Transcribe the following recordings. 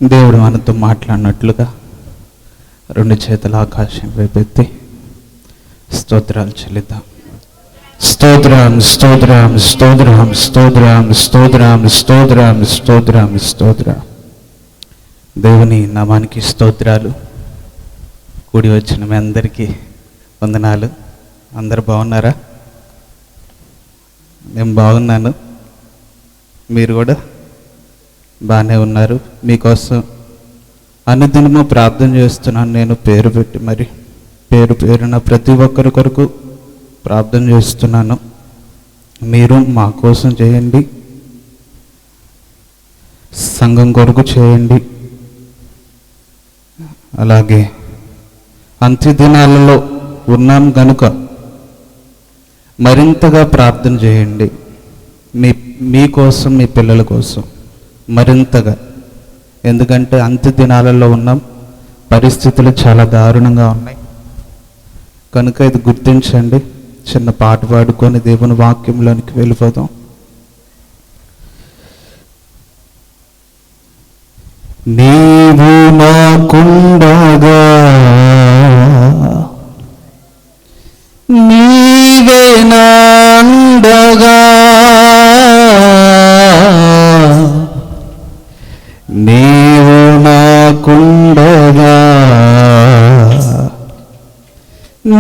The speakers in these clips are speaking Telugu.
దేవుడు మనతో మాట్లాడినట్లుగా రెండు చేతుల ఆకాశం వైపెత్తి స్తోత్రాలు చెల్లిద్దాం. స్తోత్రం స్తోత్రం స్తోత్రం స్తోత్రం స్తోత్రం స్తోత్రం స్తోత్రం స్తోత్రం. దేవుని నామానికి స్తోత్రాలు. కూడి వచ్చిన మీ అందరికీ వందనాలు. అందరు బాగున్నారా? నేను బాగున్నాను, మీరు కూడా బాగానే ఉన్నారు. మీకోసం అనుదినము ప్రార్థన చేస్తున్నాను. నేను పేరు పెట్టి మరి పేరున ప్రతి ఒక్కరి కొరకు ప్రార్థన చేస్తున్నాను. మీరు మా కోసం చేయండి, సంఘం కొరకు చేయండి. అలాగే అంత్య దినాలలో ఉన్నాం కనుక మరింతగా ప్రార్థన చేయండి. మీకోసం, మీ పిల్లల కోసం మరింతగా. ఎందుకంటే అంత్య దినాలలో ఉన్నాం, పరిస్థితులు చాలా దారుణంగా ఉన్నాయి కనుక ఇది గుర్తించండి. చిన్న పాట పాడుకొని దేవుని వాక్యంలోనికి వెళ్ళిపోదాం. నీవు నాకుండగా నీవే నాండగా, నీవు నాకుండగా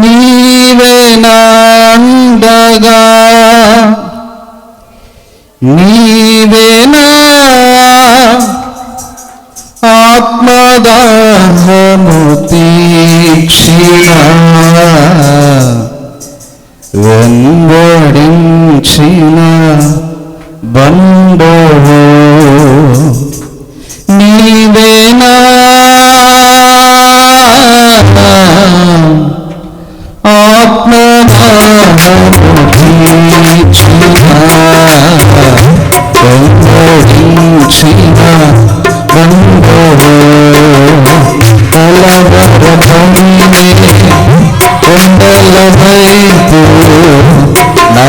నీవే నాండగా, నీవే నా ఆత్మదాహము తీక్షణ వెంబడించిన బంధువు నీవే నా ఆత్మదాహము తీక్షణ వెంబడించిన బంధువు కలవరమణినే కొండలవైపు నా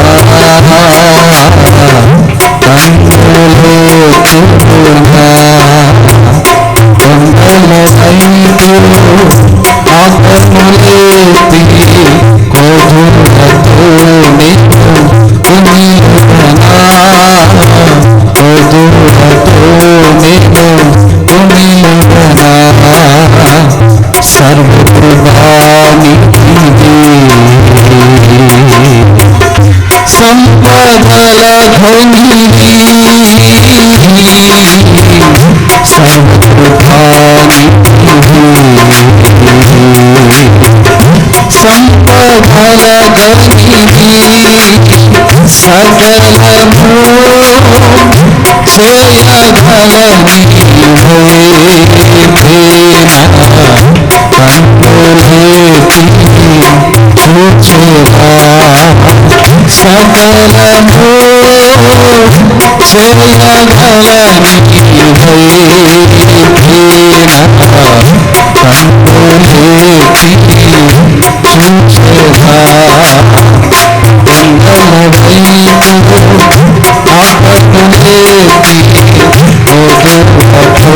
కన్నులెత్తునా, కొండలవైపు ఆ కన్నులెత్తి కోదులతో నిన్ను కొనియునా, కోదులతో నిన్ను కొనియునా. సర్వకృపానిధివి సంపదల ధనివి, సర్వకృపానిధివి సంపదల ధనివి, సకలము చేయగలని కన్నులేతి చూచురా, సకలము చేయగలని కన్నులేతి చూచురా. కొండలవైపు ఆ కన్నులేతి కోదులతో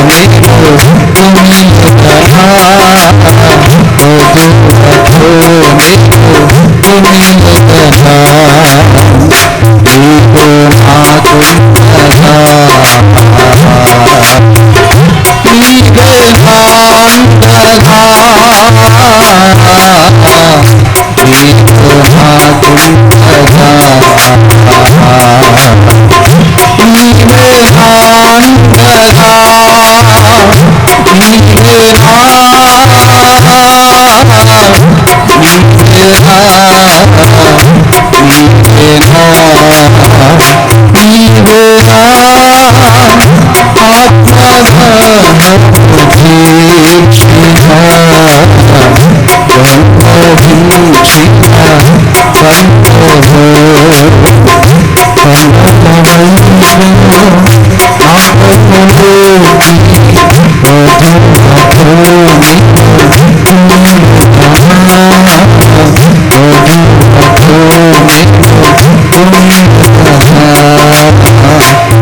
నిన్ను కొనియునా, కోదులతో నిన్ను కొనియునా. నీకు నాకుండగా నీవే నాండగా, నీకు నాకుండగా నీవే నాండగా,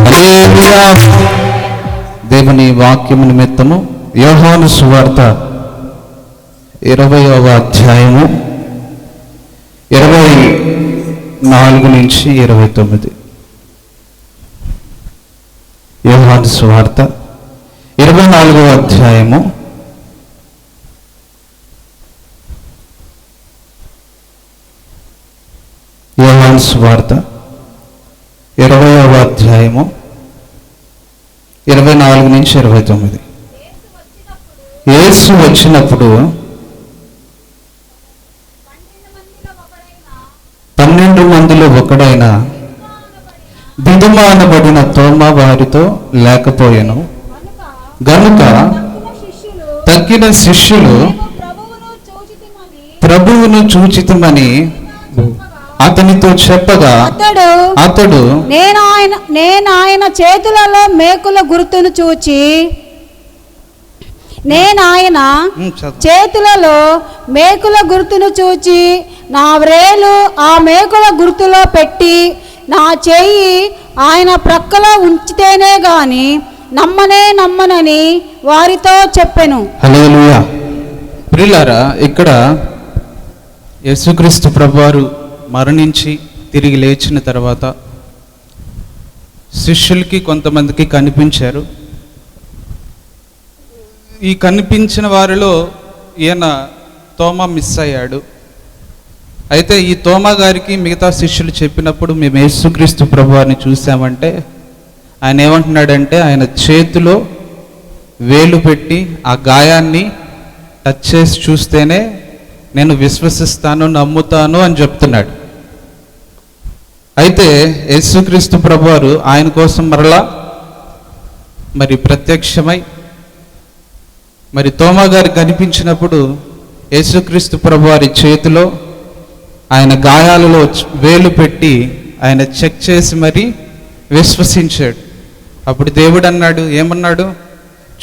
నీవే నా దేవుని వాక్యము నిమిత్తము యోహాను సువార్త 20వ అధ్యాయము 24 నుంచి 29. యోహాను సువార్త 24వ అధ్యాయము 24 నుంచి 29. యేసు వచ్చినప్పుడు 12 మందిలో ఒకడైన దిదుమ అనబడిన తోమా వారితో లేకపోయెను. గనుక తక్కిన శిష్యులు ప్రభువును చూచితమని అతనితో చెప్పగా అతడు నేను ఆయన చేతులలో మేకుల గుర్తును చూచి నా వ్రేలు ఆ మేకుల గుర్తులో పెట్టి నా చెయ్యి ఆయన ప్రక్కలో ఉంచితేనే గాని నమ్మనని వారితో చెప్పెను. హల్లెలూయా. ప్రియులారా, ఇక్కడ యేసుక్రీస్తు ప్రభువారు మరణించి తిరిగి లేచిన తర్వాత శిష్యులకి కొంతమందికి కనిపించారు. ఈ కనిపించిన వారిలో ఈయన తోమా మిస్ అయ్యాడు. అయితే ఈ తోమా గారికి మిగతా శిష్యులు చెప్పినప్పుడు మేము యేసుక్రీస్తు ప్రభువారిని చూసామంటే ఆయన ఏమంటున్నాడంటే ఆయన చేతిలో వేలు పెట్టి ఆ గాయాన్ని టచ్ చేసి చూస్తేనే నేను విశ్వసిస్తాను, నమ్ముతాను అని చెప్తున్నాడు. అయితే యేసుక్రీస్తు ప్రభువారు ఆయన కోసం మరలా ప్రత్యక్షమై తోమా గారు కనిపించినప్పుడు యేసుక్రీస్తు ప్రభువారి చేతిలో ఆయన గాయాలలో వేలు పెట్టి ఆయన చెక్ చేసి విశ్వసించాడు. అప్పుడు దేవుడు అన్నాడు, ఏమన్నాడు?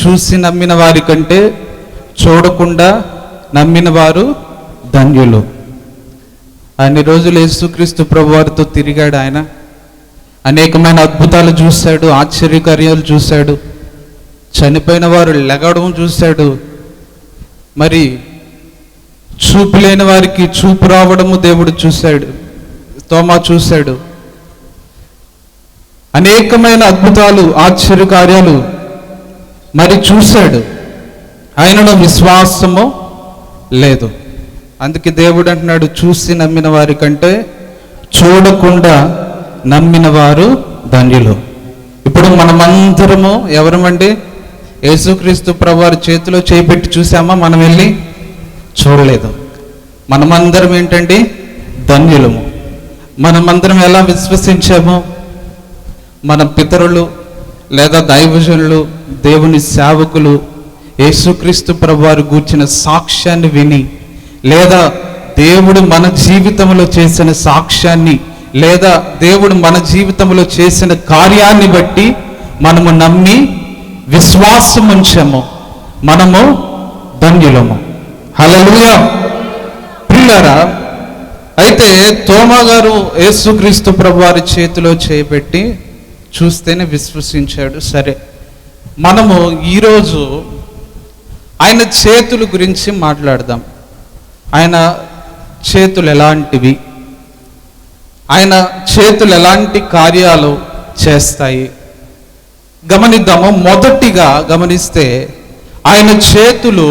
చూసి నమ్మిన వారి కంటే చూడకుండా నమ్మిన వారు ధన్యులు. అన్ని రోజులు యేసుక్రీస్తు ప్రభువారితో తిరిగాడు. ఆయన అనేకమైన అద్భుతాలు చూశాడు, ఆశ్చర్యకార్యాలు చూశాడు, చనిపోయిన వారు లెగడం చూశాడు, చూపు లేని వారికి చూపు రావడము దేవుడు చూశాడు, తోమా చూశాడు. అనేకమైన అద్భుతాలు, ఆశ్చర్యకార్యాలు చూశాడు. ఆయనలో విశ్వాసము లేదు. అందుకే దేవుడు అంటున్నాడు, చూసి నమ్మిన వారి కంటే చూడకుండా నమ్మిన వారు ధన్యులు. ఇప్పుడు మనమందరము ఎవరమండి? యేసుక్రీస్తు ప్రభువారి చేతిలో చేపెట్టి చూసామా? మనం వెళ్ళి చూడలేదు. మనమందరం ఏంటండి? ధన్యులము. మనమందరం ఎలా విశ్వసించాము? మన పితరులు లేదా దైవజనులు, దేవుని సేవకులు యేసుక్రీస్తు ప్రభువారు గూర్చిన సాక్ష్యాన్ని విని, లేదా దేవుడు మన జీవితంలో చేసిన సాక్ష్యాన్ని, లేదా దేవుడు మన జీవితంలో చేసిన కార్యాన్ని బట్టి మనము నమ్మి విశ్వాసం ఉంచాము, మనము ధన్యులము. హల్లెలూయా. ప్రియులారా, అయితే తోమా గారు యేసుక్రీస్తు ప్రభువారి చేతిలో చేపెట్టి చూస్తేనే విశ్వసించాడు. సరే, మనము ఈరోజు ఆయన చేతుల గురించి మాట్లాడదాం. ఆయన చేతులు ఎలాంటివి, ఆయన చేతులు ఎలాంటి కార్యాలు చేస్తాయి గమనిద్దాము. మొదటిగా గమనిస్తే ఆయన చేతులు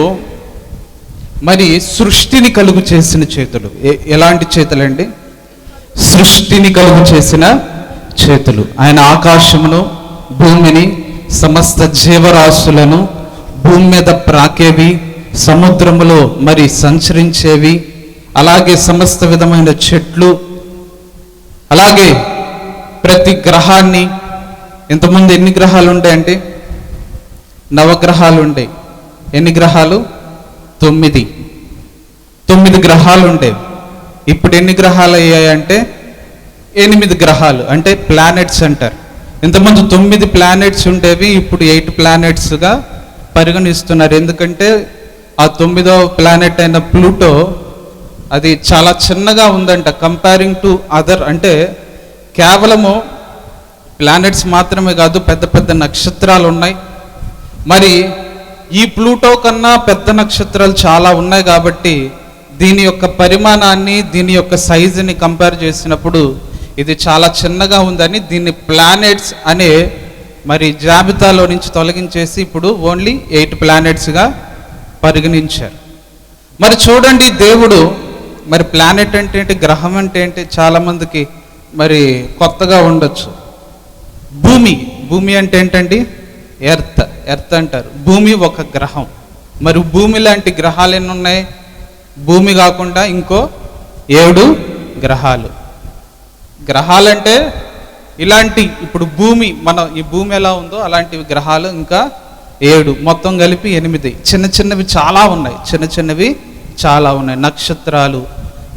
సృష్టిని కలుగు చేసిన చేతులు. ఎలాంటి చేతులండి? సృష్టిని కలుగు చేసిన చేతులు. ఆయన ఆకాశమును, భూమిని, సమస్త జీవరాశులను, భూమి మీద ప్రాకేవి, సముద్రములో సంచరించేవి, అలాగే సమస్త విధమైన చెట్లు, అలాగే ప్రతి గ్రహాన్ని. ఇంతకుముందు ఎన్ని గ్రహాలు ఉంటాయంటే? 9 గ్రహాలు ఉంటాయి. ఎన్ని గ్రహాలు? 9 గ్రహాలు ఉండేవి. ఇప్పుడు ఎన్ని గ్రహాలు అయ్యాయంటే 8 గ్రహాలు, అంటే ప్లానెట్స్ అంటారు. ఇంతకుముందు 9 ప్లానెట్స్ ఉండేవి, ఇప్పుడు 8 ప్లానెట్స్గా పరిగణిస్తున్నారు. ఎందుకంటే ఆ 9వ ప్లానెట్ అయిన ప్లూటో అది చాలా చిన్నగా ఉందంట కంపేరింగ్ టు అదర్. అంటే కేవలము ప్లానెట్స్ మాత్రమే కాదు, పెద్ద పెద్ద నక్షత్రాలు ఉన్నాయి, మరి ఈ ప్లూటో కన్నా పెద్ద నక్షత్రాలు చాలా ఉన్నాయి కాబట్టి దీని యొక్క పరిమాణాన్ని, దీని యొక్క సైజుని కంపేర్ చేసినప్పుడు ఇది చాలా చిన్నగా ఉందని దీన్ని ప్లానెట్స్ అనే మరి జాబితాలో నుంచి తొలగించేసి ఇప్పుడు ఓన్లీ 8 ప్లానెట్స్గా పరిగణించారు. మరి చూడండి, దేవుడు మరి ప్లానెట్ అంటే ఏంటి, గ్రహం అంటే ఏంటి, చాలామందికి మరి కొత్తగా ఉండొచ్చు. భూమి అంటే ఏంటండి, ఎర్త్ అంటారు. భూమి ఒక గ్రహం. మరి భూమి లాంటి గ్రహాలు ఎన్ని ఉన్నాయి? భూమి కాకుండా ఇంకో 7 గ్రహాలు. గ్రహాలంటే ఇలాంటి ఇప్పుడు ఈ భూమి ఎలా ఉందో అలాంటి గ్రహాలు ఇంకా 7, మొత్తం కలిపి 8. చిన్నవి చాలా ఉన్నాయి. నక్షత్రాలు,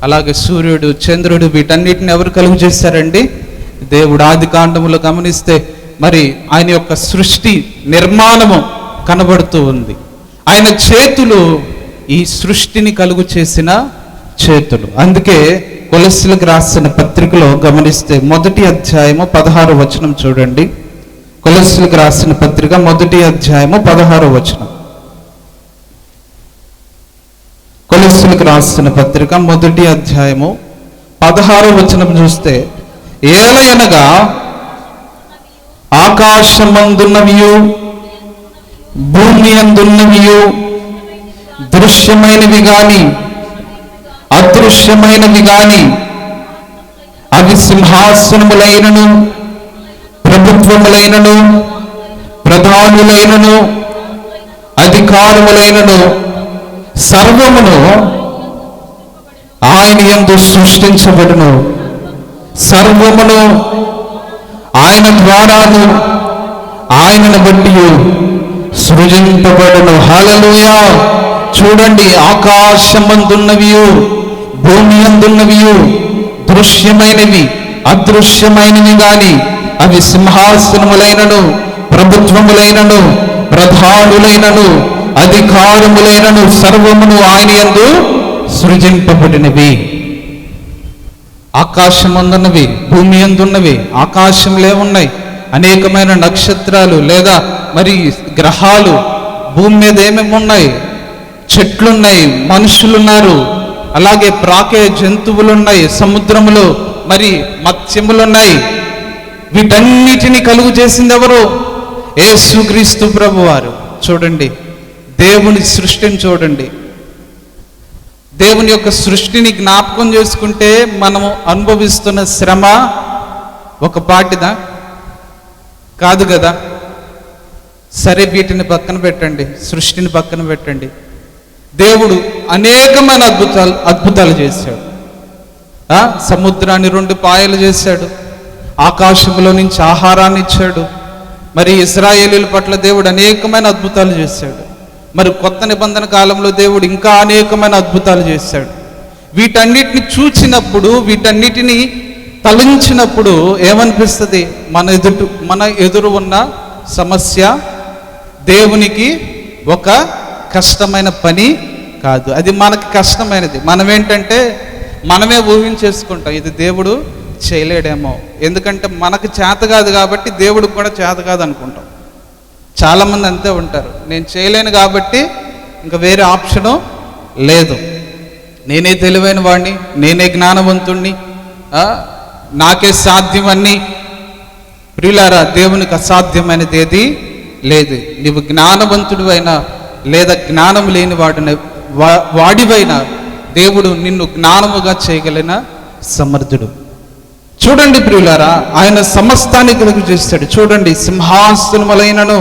అలాగే సూర్యుడు, చంద్రుడు, వీటన్నిటిని ఎవరు కలుగు చేశారండి? దేవుడు. ఆది కాండములో గమనిస్తే మరి ఆయన యొక్క సృష్టి నిర్మాణము కనబడుతూ ఉంది. ఆయన చేతులు ఈ సృష్టిని కలుగు చేసిన చేతులు. అందుకే కొలస్సీలకు రాసిన పత్రికలో గమనిస్తే 1వ అధ్యాయము 16వ వచనం చూడండి. కొలస్సీలకు రాసిన పత్రిక 1వ అధ్యాయము 16వ వచనం. కొలస్సీలకు రాసిన పత్రిక 1వ అధ్యాయము 16వ వచనం చూస్తే, ఏలయనగా ఆకాశమందున్నవియు భూమి అందున్నవియు దృశ్యమైనవి గాని అదృశ్యమైనవి గాని అవి సింహాసనములైనను ప్రభుత్వములైనను ప్రధానులైనను అధికారములైనను సర్వమును ఆయన యందు సృష్టించబడును. సర్వమును ఆయన ద్వారాను ఆయనను బట్టి సృజింపబడును. హల్లెలూయా. చూడండి, ఆకాశమందున్నవియు భూమి అందున్నవియు దృశ్యమైనవి అదృశ్యమైనవి గాని అవి సింహాసనములైనను ప్రభుత్వములైనను ప్రధానులైనను అధికారములైనను సర్వమును ఆయన యందు సృజింపబడినవి. ఆకాశమందున్నవి, భూమి అందున్నవి. ఆకాశంలో ఏమున్నాయి? అనేకమైన నక్షత్రాలు లేదా మరి గ్రహాలు. భూమి మీద ఏమేమి ఉన్నాయి? చెట్లున్నాయి, మనుషులున్నారు, అలాగే ప్రాకే జంతువులున్నాయి, సముద్రములో మరి మత్స్యములున్నాయి. వీటన్నిటిని కలుగు చేసింది ఎవరు? యేసుక్రీస్తు ప్రభువారు. చూడండి, దేవుని సృష్టిని చూడండి. దేవుని యొక్క సృష్టిని జ్ఞాపకం చేసుకుంటే మనము అనుభవిస్తున్న శ్రమ ఒక పాటిదా? కాదు కదా. సరే, వీటిని పక్కన పెట్టండి, సృష్టిని పక్కన పెట్టండి. దేవుడు అనేకమైన అద్భుతాలు చేశాడు. సముద్రాన్ని 2 పాయలు చేశాడు, ఆకాశంలో నుంచి ఆహారాన్ని ఇచ్చాడు. మరి ఇశ్రాయేలీయుల పట్ల దేవుడు అనేకమైన అద్భుతాలు చేశాడు. మరి కొత్త నిబంధన కాలంలో దేవుడు ఇంకా అనేకమైన అద్భుతాలు చేశాడు. వీటన్నిటిని చూచినప్పుడు, వీటన్నిటిని తలంచినప్పుడు ఏమనిపిస్తుంది? మన ఎదురు ఉన్న సమస్య దేవునికి ఒక కష్టమైన పని కాదు. అది మనకి కష్టమైనది. మనమే ఊహించేసుకుంటాం, ఇది దేవుడు చేయలేడేమో. ఎందుకంటే మనకు చేత కాదు కాబట్టి దేవుడికి కూడా చేత కాదు అనుకుంటాం. చాలామంది అంతే ఉంటారు, నేను చేయలేను కాబట్టి ఇంకా వేరే ఆప్షను లేదు, నేనే తెలివైన వాడిని, నేనే జ్ఞానవంతుణ్ణి, నాకే సాధ్యమని. ప్రియులారా, దేవునికి అసాధ్యమైనది ఏది లేదు. నీవు జ్ఞానవంతుడు అయినా లేదా జ్ఞానం లేని వాడివైనా దేవుడు నిన్ను జ్ఞానముగా చేయగలిగిన సమర్థుడు. చూడండి ప్రియులారా, ఆయన సమస్తాన్ని కలుగు చేస్తాడు. చూడండి, సింహాసనములైనను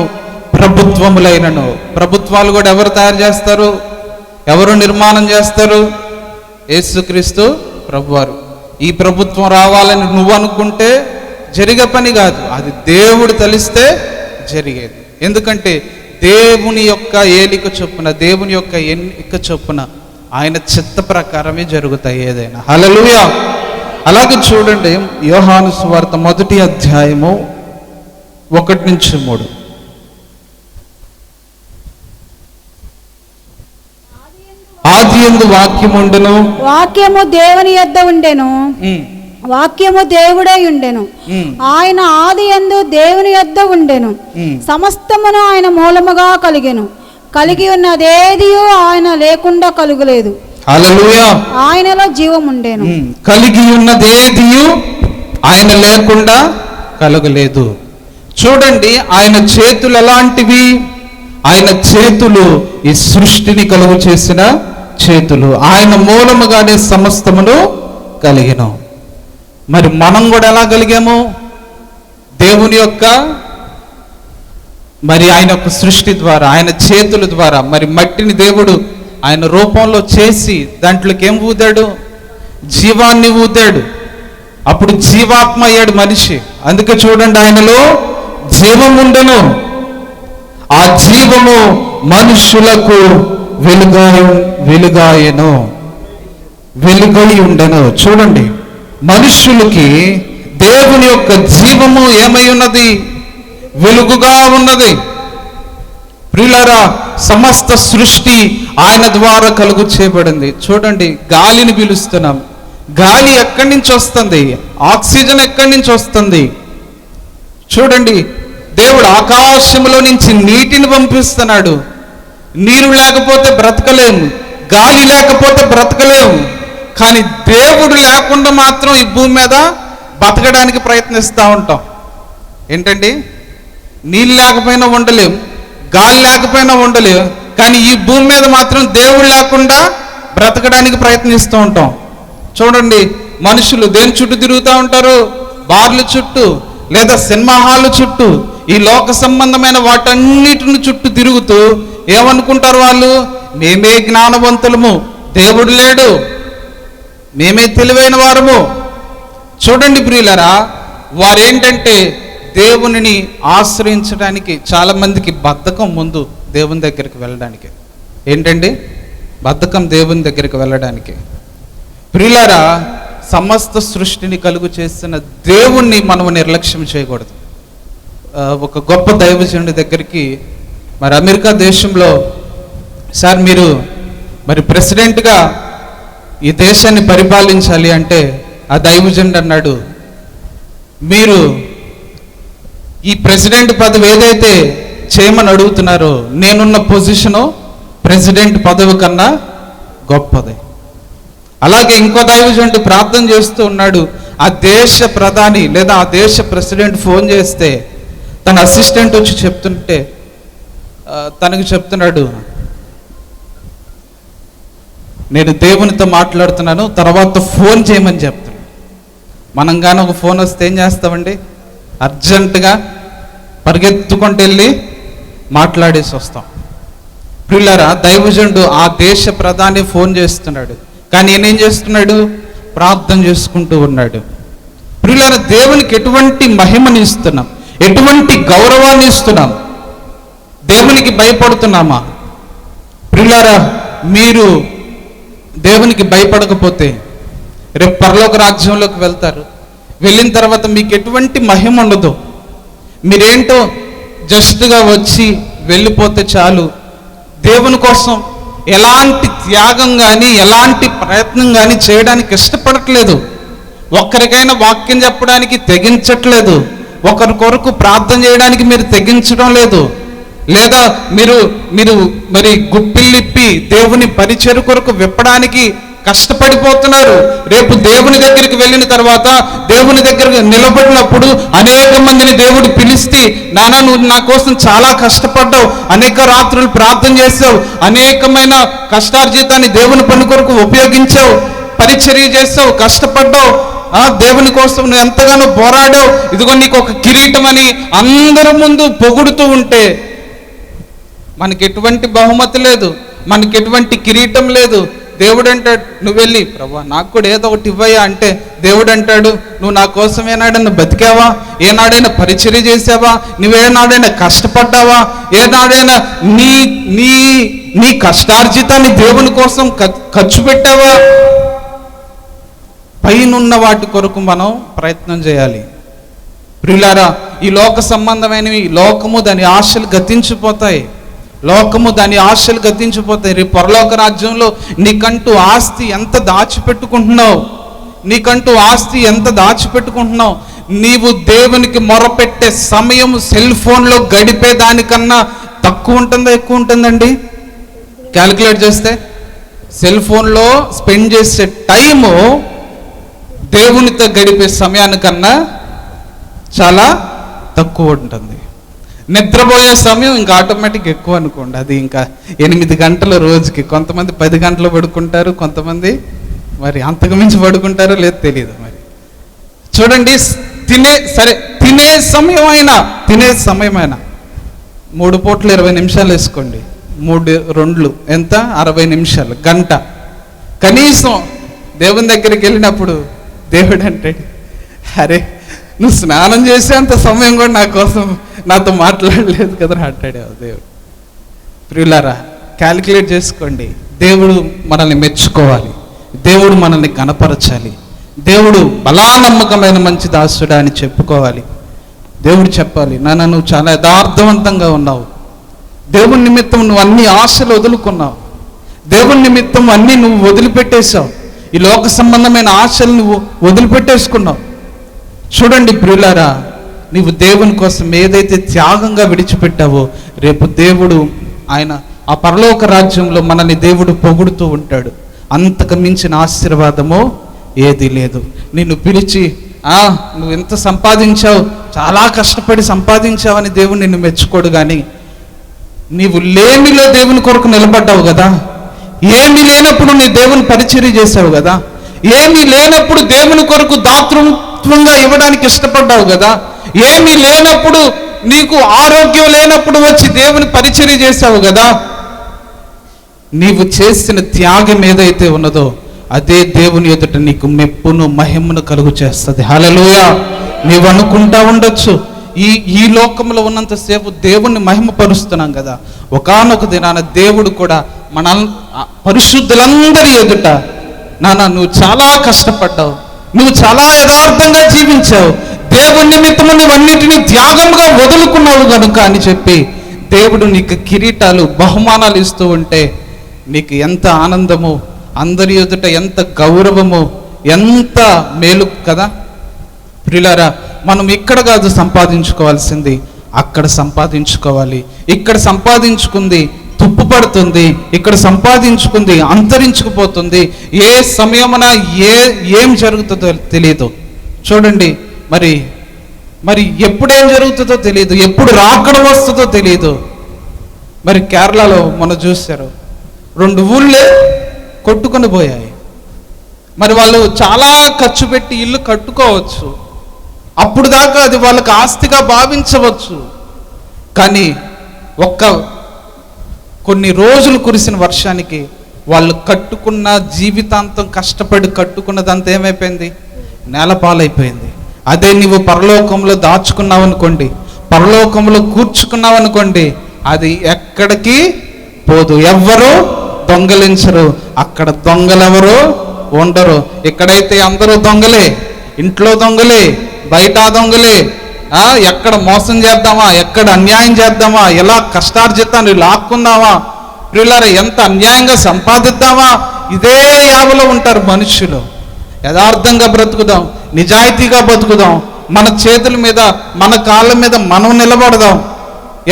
ప్రభుత్వములైనను. ప్రభుత్వాలు కూడా ఎవరు తయారు చేస్తారు? ఎవరు నిర్మాణం చేస్తారు? యేసుక్రీస్తు ప్రభువారు. ఈ ప్రభుత్వం రావాలని నువ్వు అనుకుంటే జరిగే పని కాదు, అది దేవుడు తలిస్తే జరిగేది. ఎందుకంటే దేవుని యొక్క ఏలిక చొప్పున, దేవుని యొక్క ఎన్నిక చొప్పున ఆయన చిత్త ప్రకారమే జరుగుతాయి ఏదైనా. హల్లెలూయా. అలాగే చూడండి, యోహాను సువార్త 1వ అధ్యాయము 1-3. ఆదియందు వాక్యము ఉండెను, వాక్యము దేవుని యొద్ద ఉండెను, వాక్యము దేవుడై ఉండెను. ఆయన ఆది యందు దేవుని యొద్ద ఉండెను. సమస్తమును ఆయన మూలముగా కలిగెను. కలిగి ఉన్నదేదియు ఆయన లేకుండా కలుగలేదు. హల్లెలూయా. ఆయనలో జీవం ఉండెను. కలిగి ఉన్నదేదియు ఆయన లేకుండా కలగలేదు. చూడండి, ఆయన చేతులు ఎలాంటివి? ఆయన చేతులు ఈ సృష్టిని కలుగు చేసిన చేతులు. ఆయన మూలముగానే సమస్తమును కలిగిన. మరి మనం కూడా ఎలా కలిగాము? దేవుని యొక్క మరి ఆయన యొక్క సృష్టి ద్వారా, ఆయన చేతుల ద్వారా. మరి మట్టిని దేవుడు ఆయన రూపంలో చేసి దాంట్లోకి ఏం ఊదాడు? జీవాన్ని ఊదాడు. అప్పుడు జీవాత్మ అయ్యాడు మనిషి. అందుకే చూడండి, ఆయనలో జీవం ఉండెను. ఆ జీవము మనుషులకు వెలుగాయెను, వెలుగై ఉండెను. చూడండి, మనుషులకి దేవుని యొక్క జీవము ఏమై ఉన్నది? వెలుగుగా ఉన్నది. ప్రియులారా, సమస్త సృష్టి ఆయన ద్వారా కలుగు చేయబడింది. చూడండి, గాలిని పీలుస్తున్నాం. గాలి ఎక్కడి నుంచి వస్తుంది? ఆక్సిజన్ ఎక్కడి నుంచి వస్తుంది? చూడండి, దేవుడు ఆకాశంలో నుంచి నీటిని పంపిస్తున్నాడు. నీరు లేకపోతే బ్రతకలేము, గాలి లేకపోతే బ్రతకలేము. కానీ దేవుడు లేకుండా మాత్రం ఈ భూమి మీద బతకడానికి ప్రయత్నిస్తూ ఉంటాం. ఏంటండి? నీళ్ళు లేకపోయినా ఉండలేం, గాలి లేకపోయినా ఉండలేం. కానీ ఈ భూమి మీద మాత్రం దేవుడు లేకుండా బ్రతకడానికి ప్రయత్నిస్తూ ఉంటాం. చూడండి, మనుషులు దేని చుట్టూ తిరుగుతూ ఉంటారు? బార్ల చుట్టూ, లేదా సినిమా హాల్ చుట్టూ, ఈ లోక సంబంధమైన వాటన్నిటిని చుట్టూ తిరుగుతూ ఏమనుకుంటారు వాళ్ళు? మేమే జ్ఞానవంతులము, దేవుడు లేడు, మేమే తెలివైన వారము. చూడండి ప్రియులరా, వారేంటంటే దేవునిని ఆశ్రయించడానికి చాలా మందికి బద్ధకం ముందు దేవుని దగ్గరికి వెళ్ళడానికి. ఏంటండి? బద్ధకం దేవుని దగ్గరికి వెళ్ళడానికి. ప్రియులారా, సమస్త సృష్టిని కలుగు చేసిన దేవుణ్ణి మనం నిర్లక్ష్యం చేయకూడదు. ఒక గొప్ప దైవజనుడి దగ్గరికి మరి అమెరికా దేశంలో, సార్ మీరు మరి ప్రెసిడెంట్గా ఈ దేశాన్ని పరిపాలించాలి అంటే ఆ దైవజనుడు అన్నాడు, మీరు ఈ ప్రెసిడెంట్ పదవి ఏదైతే చేయమని అడుగుతున్నారో నేనున్న పొజిషను ప్రెసిడెంట్ పదవి కన్నా గొప్పది. అలాగే ఇంకో దైవజనుడు ప్రార్థన చేస్తూ ఉన్నాడు. ఆ దేశ ప్రధాని లేదా ఆ దేశ ప్రెసిడెంట్ ఫోన్ చేస్తే తన అసిస్టెంట్ వచ్చి చెప్తుంటే తనకు చెప్తున్నాడు, నేను దేవునితో మాట్లాడుతున్నాను, తర్వాత ఫోన్ చేయమని చెప్తున్నాడు. మనం కానీ ఒక ఫోన్ వస్తే ఏం చేస్తామండి? అర్జెంటుగా పరిగెత్తుకుంటూ వెళ్ళి మాట్లాడేసి వస్తాం. ప్రియులారా, దైవజనుడు ఆ దేశ ప్రధాని ఫోన్ చేస్తున్నాడు, కానీ నేనేం చేస్తున్నాడు? ప్రార్థన చేసుకుంటూ ఉన్నాడు. ప్రియులారా, దేవునికి ఎటువంటి మహిమని ఇస్తున్నాం, ఎటువంటి గౌరవాన్ని ఇస్తున్నాం? దేవునికి భయపడుతున్నామా? ప్రియులారా, మీరు దేవునికి భయపడకపోతే రేపు పరలోక రాజ్యంలోకి వెళ్తారు. వెళ్ళిన తర్వాత మీకు ఎటువంటి మహిమ ఉండదు. మీరేంటో జస్ట్గా వచ్చి వెళ్ళిపోతే చాలు. దేవుని కోసం ఎలాంటి త్యాగం కానీ ఎలాంటి ప్రయత్నం కానీ చేయడానికి ఇష్టపడట్లేదు. ఒక్కరికైనా వాక్యం చెప్పడానికి తెగించట్లేదు. ఒకరి కొరకు ప్రార్థన చేయడానికి మీరు తెగించడం లేదు. లేదా మీరు మరి గుప్పిల్లిప్పి దేవుని పరిచర్య కొరకు విప్పడానికి కష్టపడిపోతున్నారు. రేపు దేవుని దగ్గరికి వెళ్ళిన తర్వాత దేవుని దగ్గర నిలబడినప్పుడు అనేక మందిని దేవుడు పిలిస్తే, నాన్న నువ్వు నా కోసం చాలా కష్టపడ్డావు, అనేక రాత్రులు ప్రార్థన చేసావు, అనేకమైన కష్టార్జితాన్ని దేవుని పని కొరకు ఉపయోగించావు, పరిచర్య చేసావు, కష్టపడ్డావు, దేవుని కోసం నువ్వు ఎంతగానో పోరాడావు, ఇదిగో నీకు ఒక కిరీటం అని అందరి ముందు పొగుడుతూ ఉంటే మనకి ఎటువంటి బహుమతి లేదు, మనకి ఎటువంటి కిరీటం లేదు. దేవుడు అంటాడు, నువ్వు వెళ్ళి ప్రభువా నాకు కూడా ఏదో ఒకటి ఇవ్వయ్యా అంటే దేవుడు అంటాడు, నువ్వు నా కోసం ఏనాడైనా బతికావా? ఏనాడైనా పరిచర్య చేసావా? నువ్వేనాడైనా కష్టపడ్డావా? ఏనాడైనా నీ నీ నీ కష్టార్జితాన్ని దేవుని కోసం ఖర్చు పెట్టావా? పైనున్న వాటి కొరకు మనం ప్రయత్నం చేయాలి. ప్రియులారా, ఈ లోక సంబంధమైనవి, లోకము దాని ఆశలు గతించిపోతాయి. లోకము దాని ఆశలు గతించిపోతాయి. రేపు పరలోక రాజ్యంలో నీకంటూ ఆస్తి ఎంత దాచిపెట్టుకుంటున్నావు, నీకంటూ ఆస్తి ఎంత దాచిపెట్టుకుంటున్నావు. నీవు దేవునికి మొరపెట్టే సమయం సెల్ ఫోన్లో గడిపే దానికన్నా తక్కువ ఉంటుందా ఎక్కువ ఉంటుందండి? క్యాలిక్యులేట్ చేస్తే సెల్ ఫోన్లో స్పెండ్ చేసే టైము దేవునితో గడిపే సమయానికన్నా చాలా తక్కువ ఉంటుంది. నిద్రపోయే సమయం ఇంకా ఆటోమేటిక్ ఎక్కువ అనుకోండి. అది ఇంకా 8 గంటల రోజుకి. కొంతమంది 10 గంటలు పడుకుంటారు, కొంతమంది మరి అంతకు మించి పడుకుంటారో లేదో తెలియదు. మరి చూడండి, తినే సమయమైనా 3 పూటలు 20 నిమిషాలు వేసుకోండి. 3 2 ఎంత 60 నిమిషాలు, గంట. కనీసం దేవుని దగ్గరికి వెళ్ళినప్పుడు దేవుడు అంటాడు, అరే నువ్వు స్నానం చేసేంత సమయం కూడా నా కోసం నాతో మాట్లాడలేదు కదా అంటాడు దేవుడు. ప్రియులారా, క్యాలిక్యులేట్ చేసుకోండి. దేవుడు మనల్ని మెచ్చుకోవాలి, దేవుడు మనల్ని గణపరచాలి, దేవుడు బలా నమ్మకమైన మంచి దాసుడా అని చెప్పుకోవాలి. దేవుడు చెప్పాలి, నాన్న నువ్వు చాలా యథార్థవంతంగా ఉన్నావు, దేవుని నిమిత్తం నువ్వు అన్ని ఆశలు వదులుకున్నావు, దేవుని నిమిత్తం అన్నీ నువ్వు వదిలిపెట్టేశావు, ఈ లోక సంబంధమైన ఆశలు నువ్వు వదిలిపెట్టేసుకున్నావు. చూడండి ప్రియులారా, నీవు దేవుని కోసం ఏదైతే త్యాగంగా విడిచిపెట్టావో రేపు దేవుడు ఆయన ఆ పరలోక రాజ్యంలో మనల్ని దేవుడు పొగుడుతూ ఉంటాడు. అంతకు మించిన ఆశీర్వాదము ఏది లేదు. నిన్ను పిలిచి నువ్వు ఎంత సంపాదించావు, చాలా కష్టపడి సంపాదించావని దేవుడు నిన్ను మెచ్చుకోడు. కానీ నీవు లేమిలో దేవుని కొరకు నిలబడ్డావు కదా, ఏమీ లేనప్పుడు నీ దేవుని పరిచర్య చేసావు కదా, ఏమీ లేనప్పుడు దేవుని కొరకు దాతృత్వంగా ఇవ్వడానికి ఇష్టపడ్డావు కదా, ఏమీ లేనప్పుడు నీకు ఆరోగ్యం లేనప్పుడు వచ్చి దేవుని పరిచర్య చేసావు కదా. నీవు చేసిన త్యాగం ఏదైతే ఉన్నదో అదే దేవుని ఎదుట నీకు మెప్పును మహిమను కలుగు చేస్తుంది. హల్లెలూయా. నీవు అనుకుంటా ఉండొచ్చు, ఈ లోకంలో ఉన్నంతసేపు దేవుణ్ణి మహిమపరుస్తున్నాం కదా, ఒకానొక దినాన దేవుడు కూడా మన పరిశుద్ధులందరి ఎదుట, నాన్న నువ్వు చాలా కష్టపడ్డావు, నువ్వు చాలా యథార్థంగా జీవించావు, దేవుని నిమిత్తము నువ్వన్నిటినీ త్యాగంగా వదులుకున్నావు కనుక అని చెప్పి దేవుడు నీకు కిరీటాలు బహుమానాలు ఇస్తూ ఉంటే నీకు ఎంత ఆనందము, అందరి ఎదుట ఎంత గౌరవము, ఎంత మేలు కదా. ప్రియులారా, మనం ఇక్కడ కాదు సంపాదించుకోవాల్సింది, అక్కడ సంపాదించుకోవాలి. ఇక్కడ సంపాదించుకుంది తుప్పు పడుతుంది, ఇక్కడ సంపాదించుకుంది అంతరించుకుపోతుంది. ఏ సమయమున ఏం జరుగుతుందో తెలియదు. చూడండి, మరి ఎప్పుడేం జరుగుతుందో తెలియదు, ఎప్పుడు రాకడ వస్తుందో తెలియదు. మరి కేరళలో మనం చూశారు, 2 ఊళ్ళే కొట్టుకొని పోయాయి. మరి వాళ్ళు చాలా ఖర్చు పెట్టి ఇల్లు కట్టుకోవచ్చు, అప్పుడు దాకా అది వాళ్ళకి ఆస్తిగా భావించవచ్చు. కానీ కొన్ని రోజులు కురిసిన వర్షానికి వాళ్ళు కట్టుకున్న జీవితాంతం కష్టపడి కట్టుకున్నదంతా ఏమైపోయింది? నేలపాలైపోయింది. అదే నీవు పరలోకంలో దాచుకున్నావు అనుకోండి, పరలోకంలో కూర్చుకున్నావు అనుకోండి, అది ఎక్కడికి పోదు, ఎవ్వరూ దొంగలించరు, అక్కడ దొంగలెవరు ఉండరు. ఇక్కడైతే అందరూ దొంగలే, ఇంట్లో దొంగలే, బయట దొంగలే. ఎక్కడ మోసం చేద్దామా, ఎక్కడ అన్యాయం చేద్దామా, ఎలా కష్టార్జితాన్ని లాక్కుందామా, ప్రియులారా ఎంత అన్యాయంగా సంపాదిద్దామా, ఇదే యావలో ఉంటారు మనుషులు. యథార్థంగా బ్రతుకుదాం, నిజాయితీగా బతుకుదాం, మన చేతుల మీద మన కాళ్ళ మీద మనం నిలబడదాం,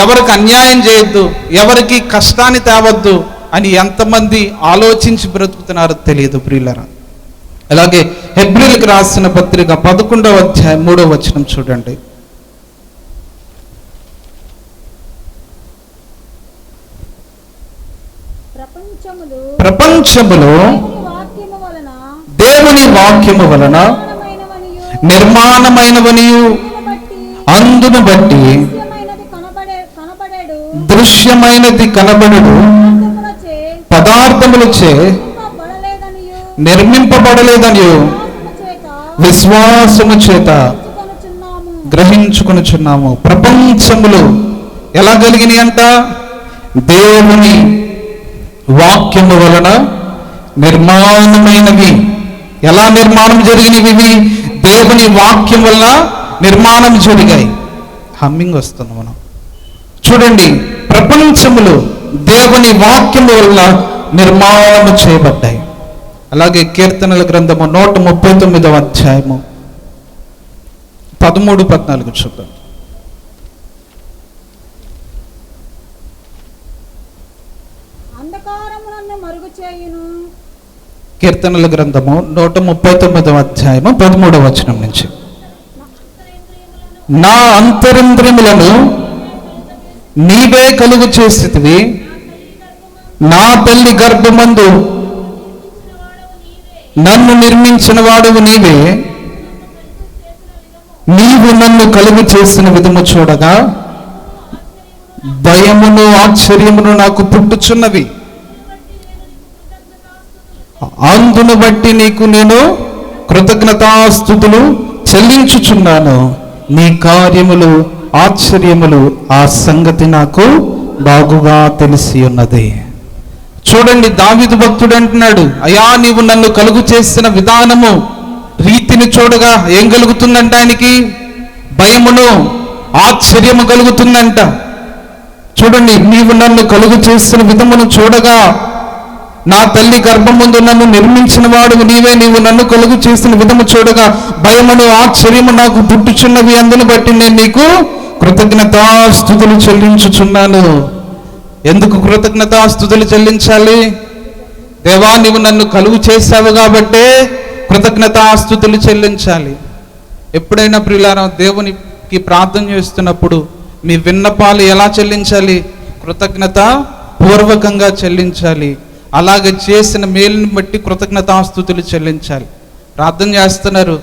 ఎవరికి అన్యాయం చేయొద్దు, ఎవరికి కష్టాన్ని తేవద్దు అని ఎంతమంది ఆలోచించి బ్రతుకుతున్నారో తెలియదు ప్రియులారా. అలాగే హెబ్రీయులకు రాసిన పత్రిక 11వ అధ్యాయం 3వ వచనం చూడండి. ప్రపంచములో దేవుని వాక్యము వలన నిర్మాణమైనవనియు అందును బట్టి దృశ్యమైనది కనబడడు పదార్థములచే నిర్మింపబడలేదనియు విశ్వాసము చేత గ్రహించుకొనుచున్నాము. ప్రపంచములు ఎలా కలిగినాయి అంట? దేవుని వాక్యము వలన నిర్మాణమైనవి. ఎలా నిర్మాణం జరిగినవి? దేవుని వాక్యం వలన నిర్మాణం జరిగాయి. హమ్మింగ్ వస్తుంది మనం చూడండి. ప్రపంచములు దేవుని వాక్యము వలన నిర్మాణం చేయబడ్డాయి. అలాగే కీర్తనల గ్రంథము 139వ అధ్యాయము 13-14 చూద్దాం. అంధకారము నన్ను మరుగు చేయును. కీర్తనల గ్రంథము 139వ అధ్యాయము 13వ వచనం నుంచి. నా అంతరింద్రియములను నీవే కలుగు చేసితివి, నా తల్లి గర్భమందు నన్ను నిర్మించిన వాడవు నీవే. నీవు నన్ను కలుగు చేసిన విధము చూడగా భయమును ఆశ్చర్యమును నాకు పుట్టుచున్నవి. అందును బట్టి నీకు నేను కృతజ్ఞతాస్తుతులు చెల్లించుచున్నాను. నీ కార్యములు ఆశ్చర్యములు, ఆ సంగతి నాకు బాగుగా తెలిసి ఉన్నది. చూడండి, దావీదు భక్తుడు అంటున్నాడు, అయ్యా నీవు నన్ను కలుగు చేసిన విధానము రీతిని చూడగా ఏం కలుగుతుందంట? ఆయనకి భయమును ఆశ్చర్యము కలుగుతుందంట. చూడండి, నీవు నన్ను కలుగు చేసిన విధమును చూడగా, నా తల్లి గర్భం ముందు నన్ను నిర్మించిన వాడు నీవే. నీవు నన్ను కలుగు చేసిన విధము చూడగా భయమును ఆశ్చర్యము నాకు పుట్టుచున్నవి. అందును బట్టి నేను నీకు కృతజ్ఞతాస్తుతులు చెల్లించుచున్నాను. ఎందుకు కృతజ్ఞతాస్తుతులు చెల్లించాలి? దేవా, నీవు నన్ను కలుగు చేశావు కాబట్టే కృతజ్ఞతాస్తుతులు చెల్లించాలి. ఎప్పుడైనా ప్రియులారా, దేవునికి ప్రార్థన చేస్తున్నప్పుడు మీ విన్నపాలు ఎలా చెల్లించాలి? కృతజ్ఞత పూర్వకంగా చెల్లించాలి. అలాగే చేసిన మేలుని బట్టి కృతజ్ఞతాస్తుతులు చెల్లించాలి. ప్రార్థన చేస్తున్నారు,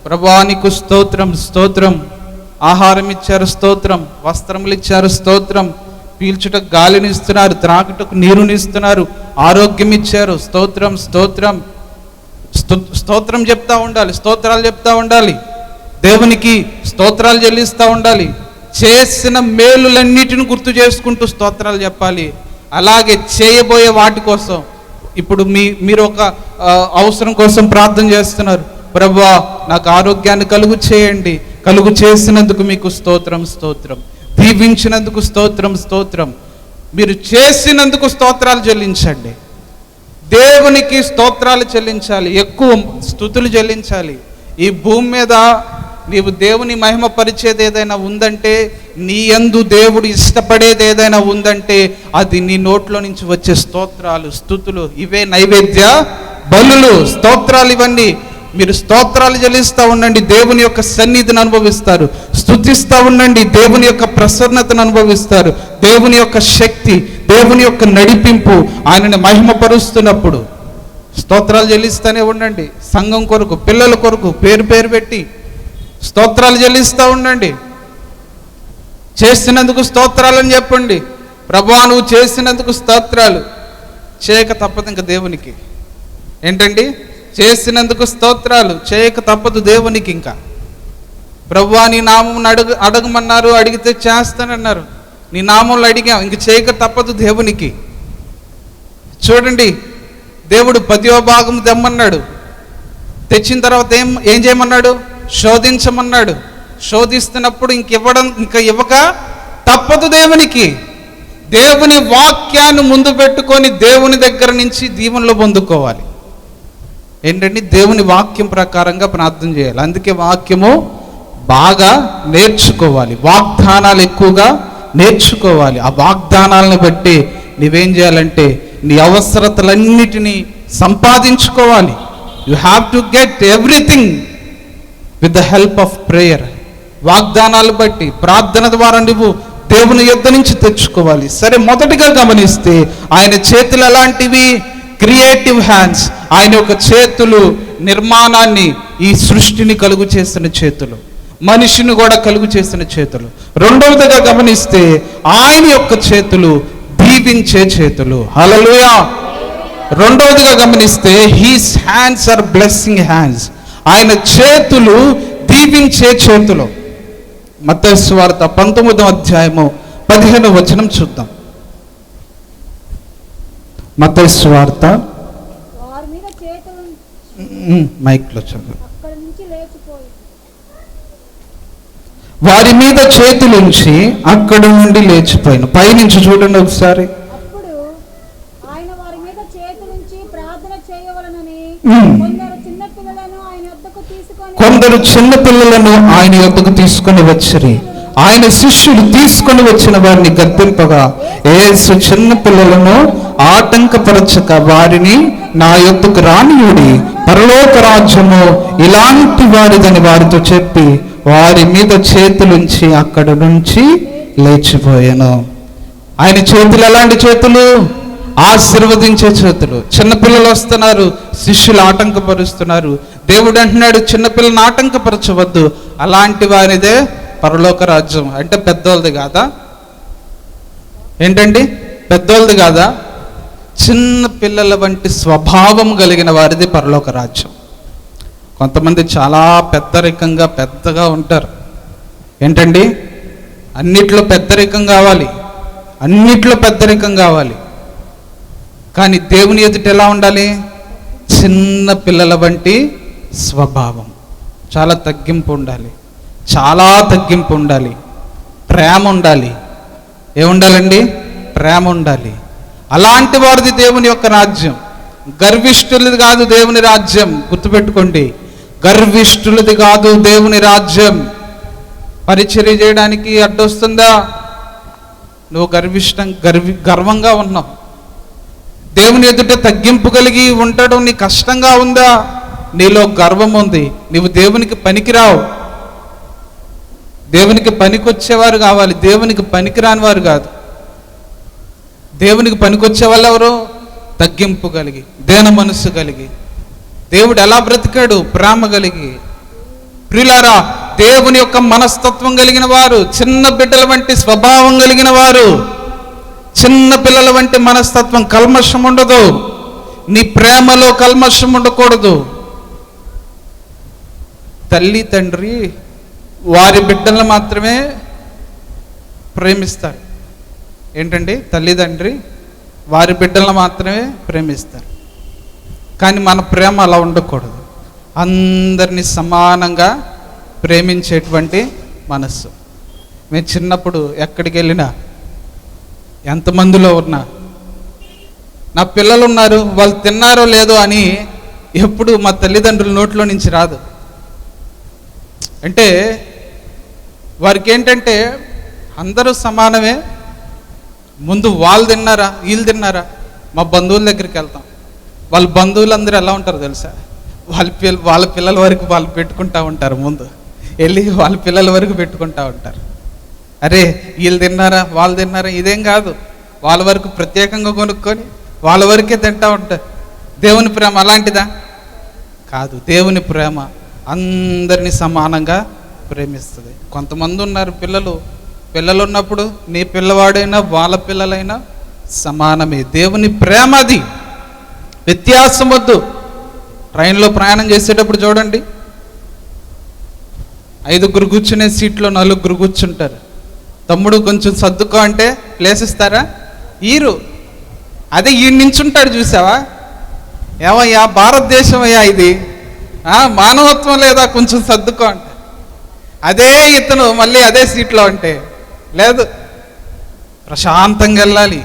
ప్రభువా నీకు స్తోత్రం, స్తోత్రం. ఆహారం ఇచ్చారు, స్తోత్రం. వస్త్రములు ఇచ్చారు, స్తోత్రం. పీల్చుటకు గాలిని ఇస్తున్నారు, త్రాగుటకు నీరుని ఇస్తున్నారు, ఆరోగ్యం ఇచ్చారు, స్తోత్రం, స్తోత్రం. స్తోత్రం చెప్తా ఉండాలి, స్తోత్రాలు చెప్తా ఉండాలి, దేవునికి స్తోత్రాలు చెల్లిస్తూ ఉండాలి. చేసిన మేలులన్నిటిని గుర్తు చేసుకుంటూ స్తోత్రాలు చెప్పాలి. అలాగే చేయబోయే వాటి కోసం, ఇప్పుడు మీరు ఒక అవసరం కోసం ప్రార్థన చేస్తున్నారు, ప్రభువా నాకు ఆరోగ్యాన్ని కలుగు చేయండి, కలుగు చేసినందుకు మీకు స్తోత్రం, స్తోత్రం. దీవించినందుకు స్తోత్రం, స్తోత్రం. మీరు చేసినందుకు స్తోత్రాలు చెల్లించండి. దేవునికి స్తోత్రాలు చెల్లించాలి, ఎక్కువ స్తుతులు చెల్లించాలి. ఈ భూమి మీద నీవు దేవుని మహిమ పరిచేది ఏదైనా ఉందంటే, నీ యందు దేవుడు ఇష్టపడేది ఏదైనా ఉందంటే అది నీ నోట్లో నుంచి వచ్చే స్తోత్రాలు, స్తుతులు. ఇవే నైవేద్య బలులు, స్తోత్రాలు. ఇవన్నీ మీరు స్తోత్రాలు చెల్లిస్తూ ఉండండి, దేవుని యొక్క సన్నిధిని అనుభవిస్తారు. స్తుతిస్తూ ఉండండి, దేవుని యొక్క ప్రసన్నతను అనుభవిస్తారు. దేవుని యొక్క శక్తి, దేవుని యొక్క నడిపింపు, ఆయనని మహిమపరుస్తున్నప్పుడు స్తోత్రాలు చెల్లిస్తూనే ఉండండి. సంఘం కొరకు, పిల్లల కొరకు పేరు పేరు పెట్టి స్తోత్రాలు చెల్లిస్తూ ఉండండి. చేసినందుకు స్తోత్రాలని చెప్పండి. ప్రభువా నువ్వు చేసినందుకు స్తోత్రాలు. చేయక తప్పదు ఇంకా దేవునికి. ఏంటండి? చేసినందుకు స్తోత్రాలు. చేయక తప్పదు దేవునికి. ఇంకా ప్రభువా నీ నామం అడగమన్నారు, అడిగితే చేస్తానన్నారు. నీ నామంలో అడిగాం, ఇంక చేయక తప్పదు దేవునికి. చూడండి, దేవుడు 10వ భాగం తెమ్మన్నాడు. తెచ్చిన తర్వాత ఏం చేయమన్నాడు? శోధించమన్నాడు. శోధిస్తున్నప్పుడు ఇంకా ఇవ్వక తప్పదు దేవునికి. దేవుని వాక్యాన్ని ముందు పెట్టుకొని దేవుని దగ్గర నుంచి దీవెనలు పొందుకోవాలి. ఏంటండి? దేవుని వాక్యం ప్రకారంగా ప్రార్థన చేయాలి. అందుకే వాక్యము బాగా నేర్చుకోవాలి, వాగ్దానాలు ఎక్కువగా నేర్చుకోవాలి. ఆ వాగ్దానాలను బట్టి నీవేం చేయాలంటే నీ అవసరతలన్నిటినీ సంపాదించుకోవాలి. You have to get everything with the help of prayer. వాగ్దానాలు బట్టి ప్రార్థన ద్వారా నువ్వు దేవుని యొద్ద నుంచి తెచ్చుకోవాలి. సరే, మొదటిగా గమనిస్తే ఆయన చేతులు ఎలాంటివి? Creative hands. ఆయన యొక్క చేతులు నిర్మాణాన్ని, ఈ సృష్టిని కలుగు చేసిన చేతులు, మనిషిని కూడా కలుగు చేసిన చేతులు. రెండవదిగా గమనిస్తే ఆయన యొక్క చేతులు దీవించే చేతులు. హల్లెలూయా. రెండవదిగా గమనిస్తే his hands are blessing hands. ఆయన చేతులు దీవించే చేతులు. మత్తయి సువార్త 19వ అధ్యాయము 15వ వచనం చూద్దాం. మత్తయి సువార్త వారి మీద చేతులు మైక్లో చదువు. అక్కడి నుంచి లేచిపోయి వారి మీద చేతులుంచి అక్కడి నుండి లేచిపోయిన. పైనుంచి చూడండి ఒకసారి. అప్పుడు ఆయన వారి మీద చేతులుంచి ప్రార్థన చేయవలనని కొందరు చిన్న పిల్లలను ఆయన యొద్దకు తీసుకొని కొందరు చిన్న పిల్లలను ఆయన యొద్దకు తీసుకొని వచ్చిరి. ఆయన శిష్యులు తీసుకొని వచ్చిన వారిని గద్దింపగా, యేసు చిన్న పిల్లలను ఆటంకపరచక వారిని నా యొద్దకు రానియుడి, పరలోక రాజ్యము ఇలాంటి వారిదని వారితో చెప్పి వారి మీద చేతులుంచి అక్కడ నుంచి లేచిపోయాను. ఆయన చేతులు ఎలాంటి చేతులు? ఆశీర్వదించే చేతులు. చిన్నపిల్లలు వస్తున్నారు, శిష్యులు ఆటంకపరుస్తున్నారు. దేవుడు అంటున్నాడు, చిన్నపిల్లని ఆటంకపరచవద్దు, అలాంటి వారిదే పరలోక రాజ్యం. అంటే పెద్దోళ్ళది కాదా? ఏంటండి? పెద్దోళ్ళది కాదా? చిన్న పిల్లల వంటి స్వభావం కలిగిన వారిది పరలోక రాజ్యం. కొంతమంది చాలా పెద్దరికంగా పెద్దగా ఉంటారు. ఏంటండి? అన్నిట్లో పెద్దరికం కావాలి, అన్నిట్లో పెద్దరికం కావాలి. కానీ దేవుని ఎదుట ఎలా ఉండాలి? చిన్న పిల్లల వంటి స్వభావం. చాలా తగ్గింపు ఉండాలి, చాలా తగ్గింపు ఉండాలి, ప్రేమ ఉండాలి. ఏముండాలండి? ప్రేమ ఉండాలి. అలాంటి వారిది దేవుని యొక్క రాజ్యం. గర్విష్ఠులది కాదు దేవుని రాజ్యం. గుర్తుపెట్టుకోండి, గర్విష్ఠులది కాదు దేవుని రాజ్యం. పరిచర్య చేయడానికి అడ్డొస్తుందా? నువ్వు గర్వంగా ఉన్నావు. దేవుని ఎదుట తగ్గింపు కలిగి ఉండడం నీ కష్టంగా ఉందా? నీలో గర్వం ఉంది, నీవు దేవునికి పనికిరావు. దేవునికి పనికొచ్చేవారు కావాలి, దేవునికి పనికిరాని వారు కాదు. దేవునికి పనికొచ్చే వాళ్ళు ఎవరు? తగ్గింపు కలిగి, దేన మనస్సు కలిగి. దేవుడు ఎలా బ్రతికాడు? ప్రేమ కలిగి. ప్రియులారా, దేవుని యొక్క మనస్తత్వం కలిగిన వారు, చిన్న బిడ్డల వంటి స్వభావం కలిగిన వారు, చిన్న పిల్లల వంటి మనస్తత్వం. కల్మషం ఉండదు, నీ ప్రేమలో కల్మషం ఉండకూడదు. తల్లి తండ్రి వారి బిడ్డలను మాత్రమే ప్రేమిస్తారు. ఏంటండి? తల్లిదండ్రి వారి బిడ్డలను మాత్రమే ప్రేమిస్తారు. కానీ మన ప్రేమ అలా ఉండకూడదు. అందరినీ సమానంగా ప్రేమించేటువంటి మనస్సు. మేము చిన్నప్పుడు ఎక్కడికి వెళ్ళినా, ఎంతమందిలో ఉన్నా, నా పిల్లలు ఉన్నారు, వాళ్ళు తిన్నారో లేదో అని ఎప్పుడు మా తల్లిదండ్రుల నోట్లో నుంచి రాదు. అంటే వారికి ఏంటంటే అందరూ సమానమే. ముందు వాళ్ళు తిన్నారా, వీళ్ళు తిన్నారా? మా బంధువుల దగ్గరికి వెళ్తాం. వాళ్ళ బంధువులందరూ ఎలా ఉంటారు తెలుసా? వాళ్ళ పిల్లల వరకు వాళ్ళు పెట్టుకుంటా ఉంటారు. ముందు వెళ్ళి వాళ్ళ పిల్లల వరకు పెట్టుకుంటా ఉంటారు. అరే వీళ్ళు తిన్నారా, వాళ్ళు తిన్నారా? ఇదేం కాదు, వాళ్ళ వరకు ప్రత్యేకంగా కొనుక్కొని వాళ్ళ వరకే తింటా ఉంటారు. దేవుని ప్రేమ అలాంటిదా? కాదు. దేవుని ప్రేమ అందరినీ సమానంగా ప్రేమిస్తుంది. కొంతమంది ఉన్నారు పిల్లలు ఉన్నప్పుడు నీ పిల్లవాడైనా వాళ్ళ పిల్లలైనా సమానమే. దేవుని ప్రేమ అది, వ్యత్యాసం వద్దు. ట్రైన్లో ప్రయాణం చేసేటప్పుడు చూడండి, 5 కూర్చునే సీట్లో 4 కూర్చుంటారు. తమ్ముడు కొంచెం సర్దుకో అంటే ప్లేస్ ఇస్తారా? ఈరు. అదే ఈ నించుంటాడు చూసావా? ఏమయ్యా భారతదేశం అయ్యా ఇది, మానవత్వం లేదా? కొంచెం సర్దుకో అంటే అదే ఇతను మళ్ళీ అదే సీట్లో అంటే లేదు. ప్రశాంతంగా వెళ్ళాలి,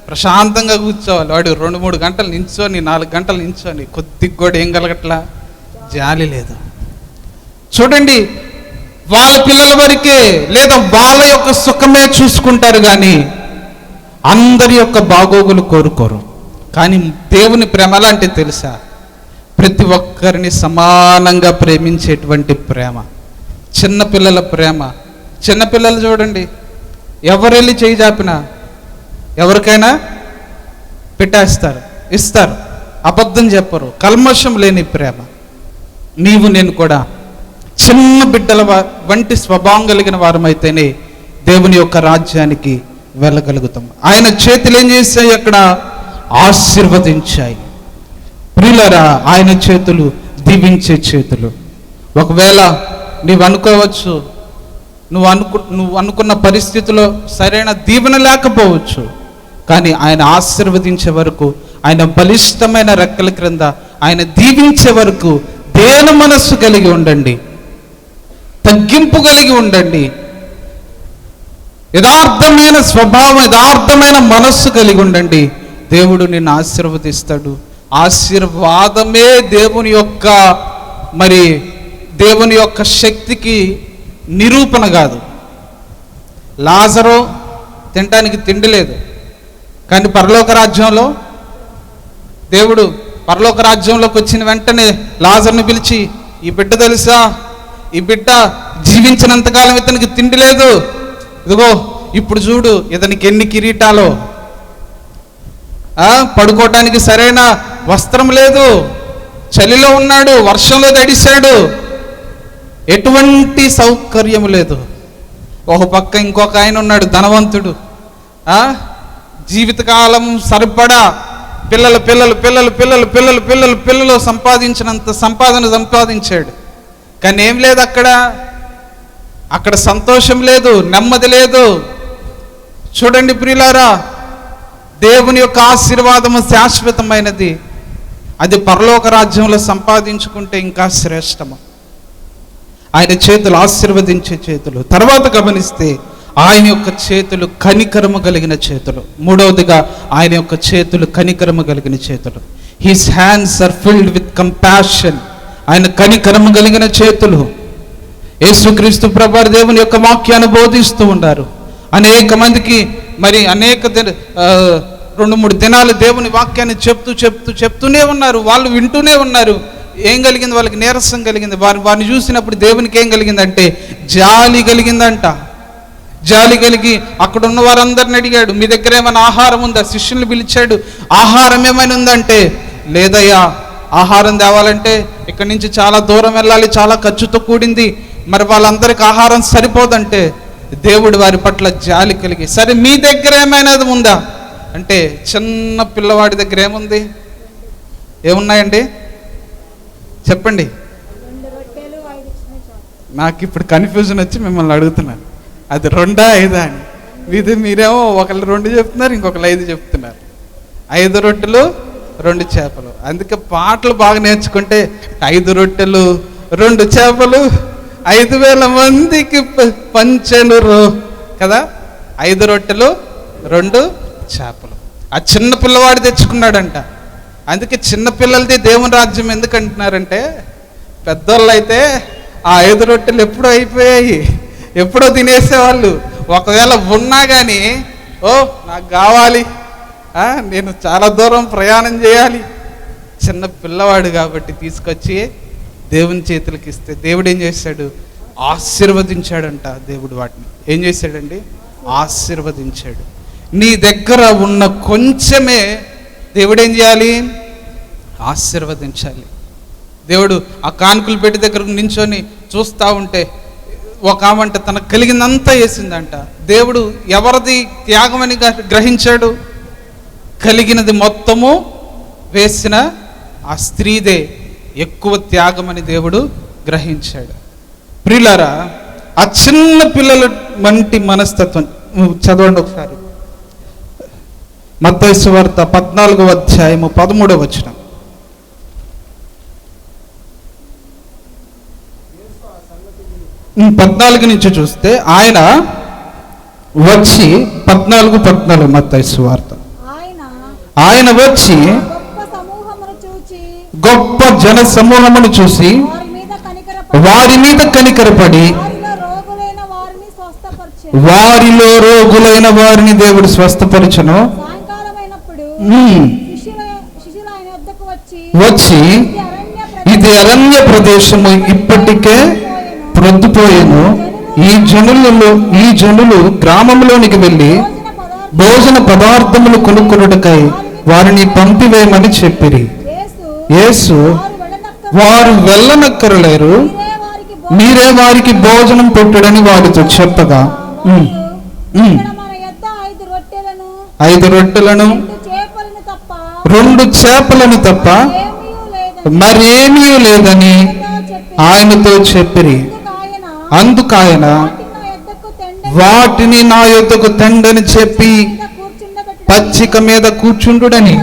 ప్రశాంతంగా కూర్చోవాలి. వాడు 2-3 గంటలు నించోని 4 గంటలు నించోని కొద్దిగా కూడా ఏం కలగట్లా, జాలి లేదు. చూడండి, వాళ్ళ పిల్లల వరకే లేదా వాళ్ళ యొక్క సుఖమే చూసుకుంటారు, కానీ అందరి యొక్క బాగోగులు కోరుకోరు. కానీ దేవుని ప్రేమ అలాంటి తెలుసా? ప్రతి ఒక్కరిని సమానంగా ప్రేమించేటువంటి ప్రేమ. చిన్నపిల్లల ప్రేమ. చిన్నపిల్లలు చూడండి, ఎవరెళ్ళి చేయి చాపినా ఎవరికైనా పెట్టేస్తారు, ఇస్తారు, అబద్ధం చెప్పరు. కల్మషం లేని ప్రేమ. నీవు నేను కూడా చిన్న బిడ్డల వంటి స్వభావం కలిగిన వారమైతేనే దేవుని యొక్క రాజ్యానికి వెళ్ళగలుగుతాం. ఆయన చేతులు ఏం చేశాయి? అక్కడ ఆశీర్వదించాయి. ప్రియులారా, ఆయన చేతులు దీవించే చేతులు. ఒకవేళ నీవు అనుకోవచ్చు, నువ్వు అనుకున్న పరిస్థితిలో సరైన దీవెన లేకపోవచ్చు, కానీ ఆయన ఆశీర్వదించే వరకు, ఆయన బలిష్టమైన రెక్కల క్రింద ఆయన దీవించే వరకు దేన మనస్సు కలిగి ఉండండి, తగ్గింపు కలిగి ఉండండి, యథార్థమైన స్వభావం, యథార్థమైన మనస్సు కలిగి ఉండండి. దేవుడు నిన్ను ఆశీర్వదిస్తాడు, ఆశీర్వాదమే దేవుని యొక్క శక్తికి నిరూపణ కాదు. లాజరు తినడానికి తిండి లేదు, కానీ పరలోక రాజ్యంలో దేవుడు పరలోక రాజ్యంలోకి వచ్చిన వెంటనే లాజరుని పిలిచి, ఈ బిడ్డ తెలుసా, ఈ బిడ్డ జీవించినంతకాలం ఇతనికి తిండి లేదు, ఇదిగో ఇప్పుడు చూడు ఇతనికి ఎన్ని కిరీటాలో, పడుకోవటానికి సరైన వస్త్రం లేదు, చలిలో ఉన్నాడు, వర్షంలో తడిశాడు, ఎటువంటి సౌకర్యం లేదు. ఒక పక్క ఇంకొక ఆయన ఉన్నాడు ధనవంతుడు, జీవితకాలం సరిపడా పిల్లలు పిల్లలు పిల్లలు పిల్లలు పిల్లలు పిల్లలు పిల్లలు సంపాదించినంత సంపాదించాడు, కానీ ఏం లేదు అక్కడ సంతోషం లేదు, నెమ్మది లేదు. చూడండి ప్రియులారా, దేవుని యొక్క ఆశీర్వాదము శాశ్వతమైనది. అది పరలోక రాజ్యంలో సంపాదించుకుంటే ఇంకా శ్రేష్టము. ఆయన చేతులు ఆశీర్వదించే చేతులు. తర్వాత గమనిస్తే ఆయన యొక్క చేతులు కనికరము కలిగిన చేతులు. మూడవదిగా ఆయన యొక్క చేతులు కనికరము కలిగిన చేతులు. His hands are filled with compassion. ఆయన కనికరము కలిగిన చేతులు. యేసుక్రీస్తు ప్రభువారు దేవుని యొక్క వాక్యాన్ని బోధిస్తూ ఉన్నారు. అనేక మందికి అనేక 2-3 దినాలు దేవుని వాక్యాన్ని చెప్తూనే ఉన్నారు. వాళ్ళు వింటూనే ఉన్నారు. ఏం కలిగింది? వాళ్ళకి నీరసం కలిగింది. వారిని చూసినప్పుడు దేవునికి ఏం కలిగిందంటే జాలి కలిగిందంట. జాలి కలిగి అక్కడ ఉన్న వారందరిని అడిగాడు, మీ దగ్గర ఏమైనా ఆహారం ఉందా? శిష్యుల్ని పిలిచాడు, ఆహారం ఏమైనా ఉందంటే, లేదయ్యా, ఆహారం తేవాలంటే ఇక్కడి నుంచి చాలా దూరం వెళ్ళాలి, చాలా ఖర్చుతో కూడింది, మరి వాళ్ళందరికీ ఆహారం సరిపోదంటే దేవుడు వారి పట్ల జాలి కలిగి, సరే మీ దగ్గర ఏమైనా ఉందా అంటే, చిన్న పిల్లవాడి దగ్గర ఏముంది? ఏమున్నాయండి చెప్పండి. నాకు ఇప్పుడు కన్ఫ్యూజన్ వచ్చి మిమ్మల్ని అడుగుతున్నాను, అది 2 5 అని. మీరేమో ఒకళ్ళు 2 చెప్తున్నారు, ఇంకొకళ్ళు 5 చెప్తున్నారు. 5 రొట్టెలు 2 చేపలు. అందుకే పాటలు బాగా నేర్చుకుంటే 5 రొట్టెలు 2 చేపలు 5,000 మందికి పంచెను కదా. 5 రొట్టెలు 2 చేపలు. ఆ చిన్న పిల్లవాడు తెచ్చుకున్నాడంట. అందుకే చిన్నపిల్లలది దేవుని రాజ్యం ఎందుకు అంటున్నారంటే, పెద్దోళ్ళు అయితే ఆ 5 రొట్టెలు ఎప్పుడో అయిపోయాయి, ఎప్పుడో తినేసేవాళ్ళు. ఒకవేళ ఉన్నా కానీ, నాకు కావాలి, నేను చాలా దూరం ప్రయాణం చేయాలి. చిన్న పిల్లవాడు కాబట్టి తీసుకొచ్చి దేవుని చేతులకి ఇస్తే దేవుడు ఏం చేశాడు? ఆశీర్వదించాడంట. దేవుడు వాటిని ఏం చేశాడండి? ఆశీర్వదించాడు. నీ దగ్గర ఉన్న కొంచెమే దేవుడు ఏం చేయాలి? ఆశీర్వదించాలి. దేవుడు ఆ కానుకలు పెట్టి దగ్గర నించొని చూస్తూ ఉంటే ఒక ఆమంట తనకు కలిగిందంతా వేసిందంట. దేవుడు ఎవరిది త్యాగమని గ్రహించాడు? కలిగినది మొత్తము వేసిన ఆ స్త్రీదే ఎక్కువ త్యాగమని దేవుడు గ్రహించాడు. ప్రియులారా, ఆ చిన్న పిల్లల వంటి మనస్తత్వం చదవండి ఒకసారి. మత్తయి సువార్త 14వ అధ్యాయము 13వ వచనం. పద్నాలుగు నుంచి చూస్తే ఆయన వచ్చి 14 మత్తయి సువార్త. ఆయన వచ్చి గొప్ప జన సమూహమును చూసి వారి మీద కనికరపడి వారిలో రోగులైన వారిని దేవుడు స్వస్థపరచును. వచ్చి ఇది అరణ్య ప్రదేశము, ఇప్పటికే ప్రొద్దుపోయేను. ఈ జనులు గ్రామంలోనికి వెళ్ళి భోజన పదార్థములు కొనుక్కొనుటకై వారిని పంపివేయమని చెప్పిరి. యేసు, వారు వెళ్ళనక్కరలేరు, మీరే వారికి భోజనం పెట్టుడని వారితో చెప్పగా, 5 రొట్టెలను 2 చేపలను తప్ప మరేమీ లేదని ఆయనతో చెప్పిరి. అందుకాయన వాటిని నా యొద్దకు తెండని చెప్పి పచ్చిక మీద కూర్చుండుడని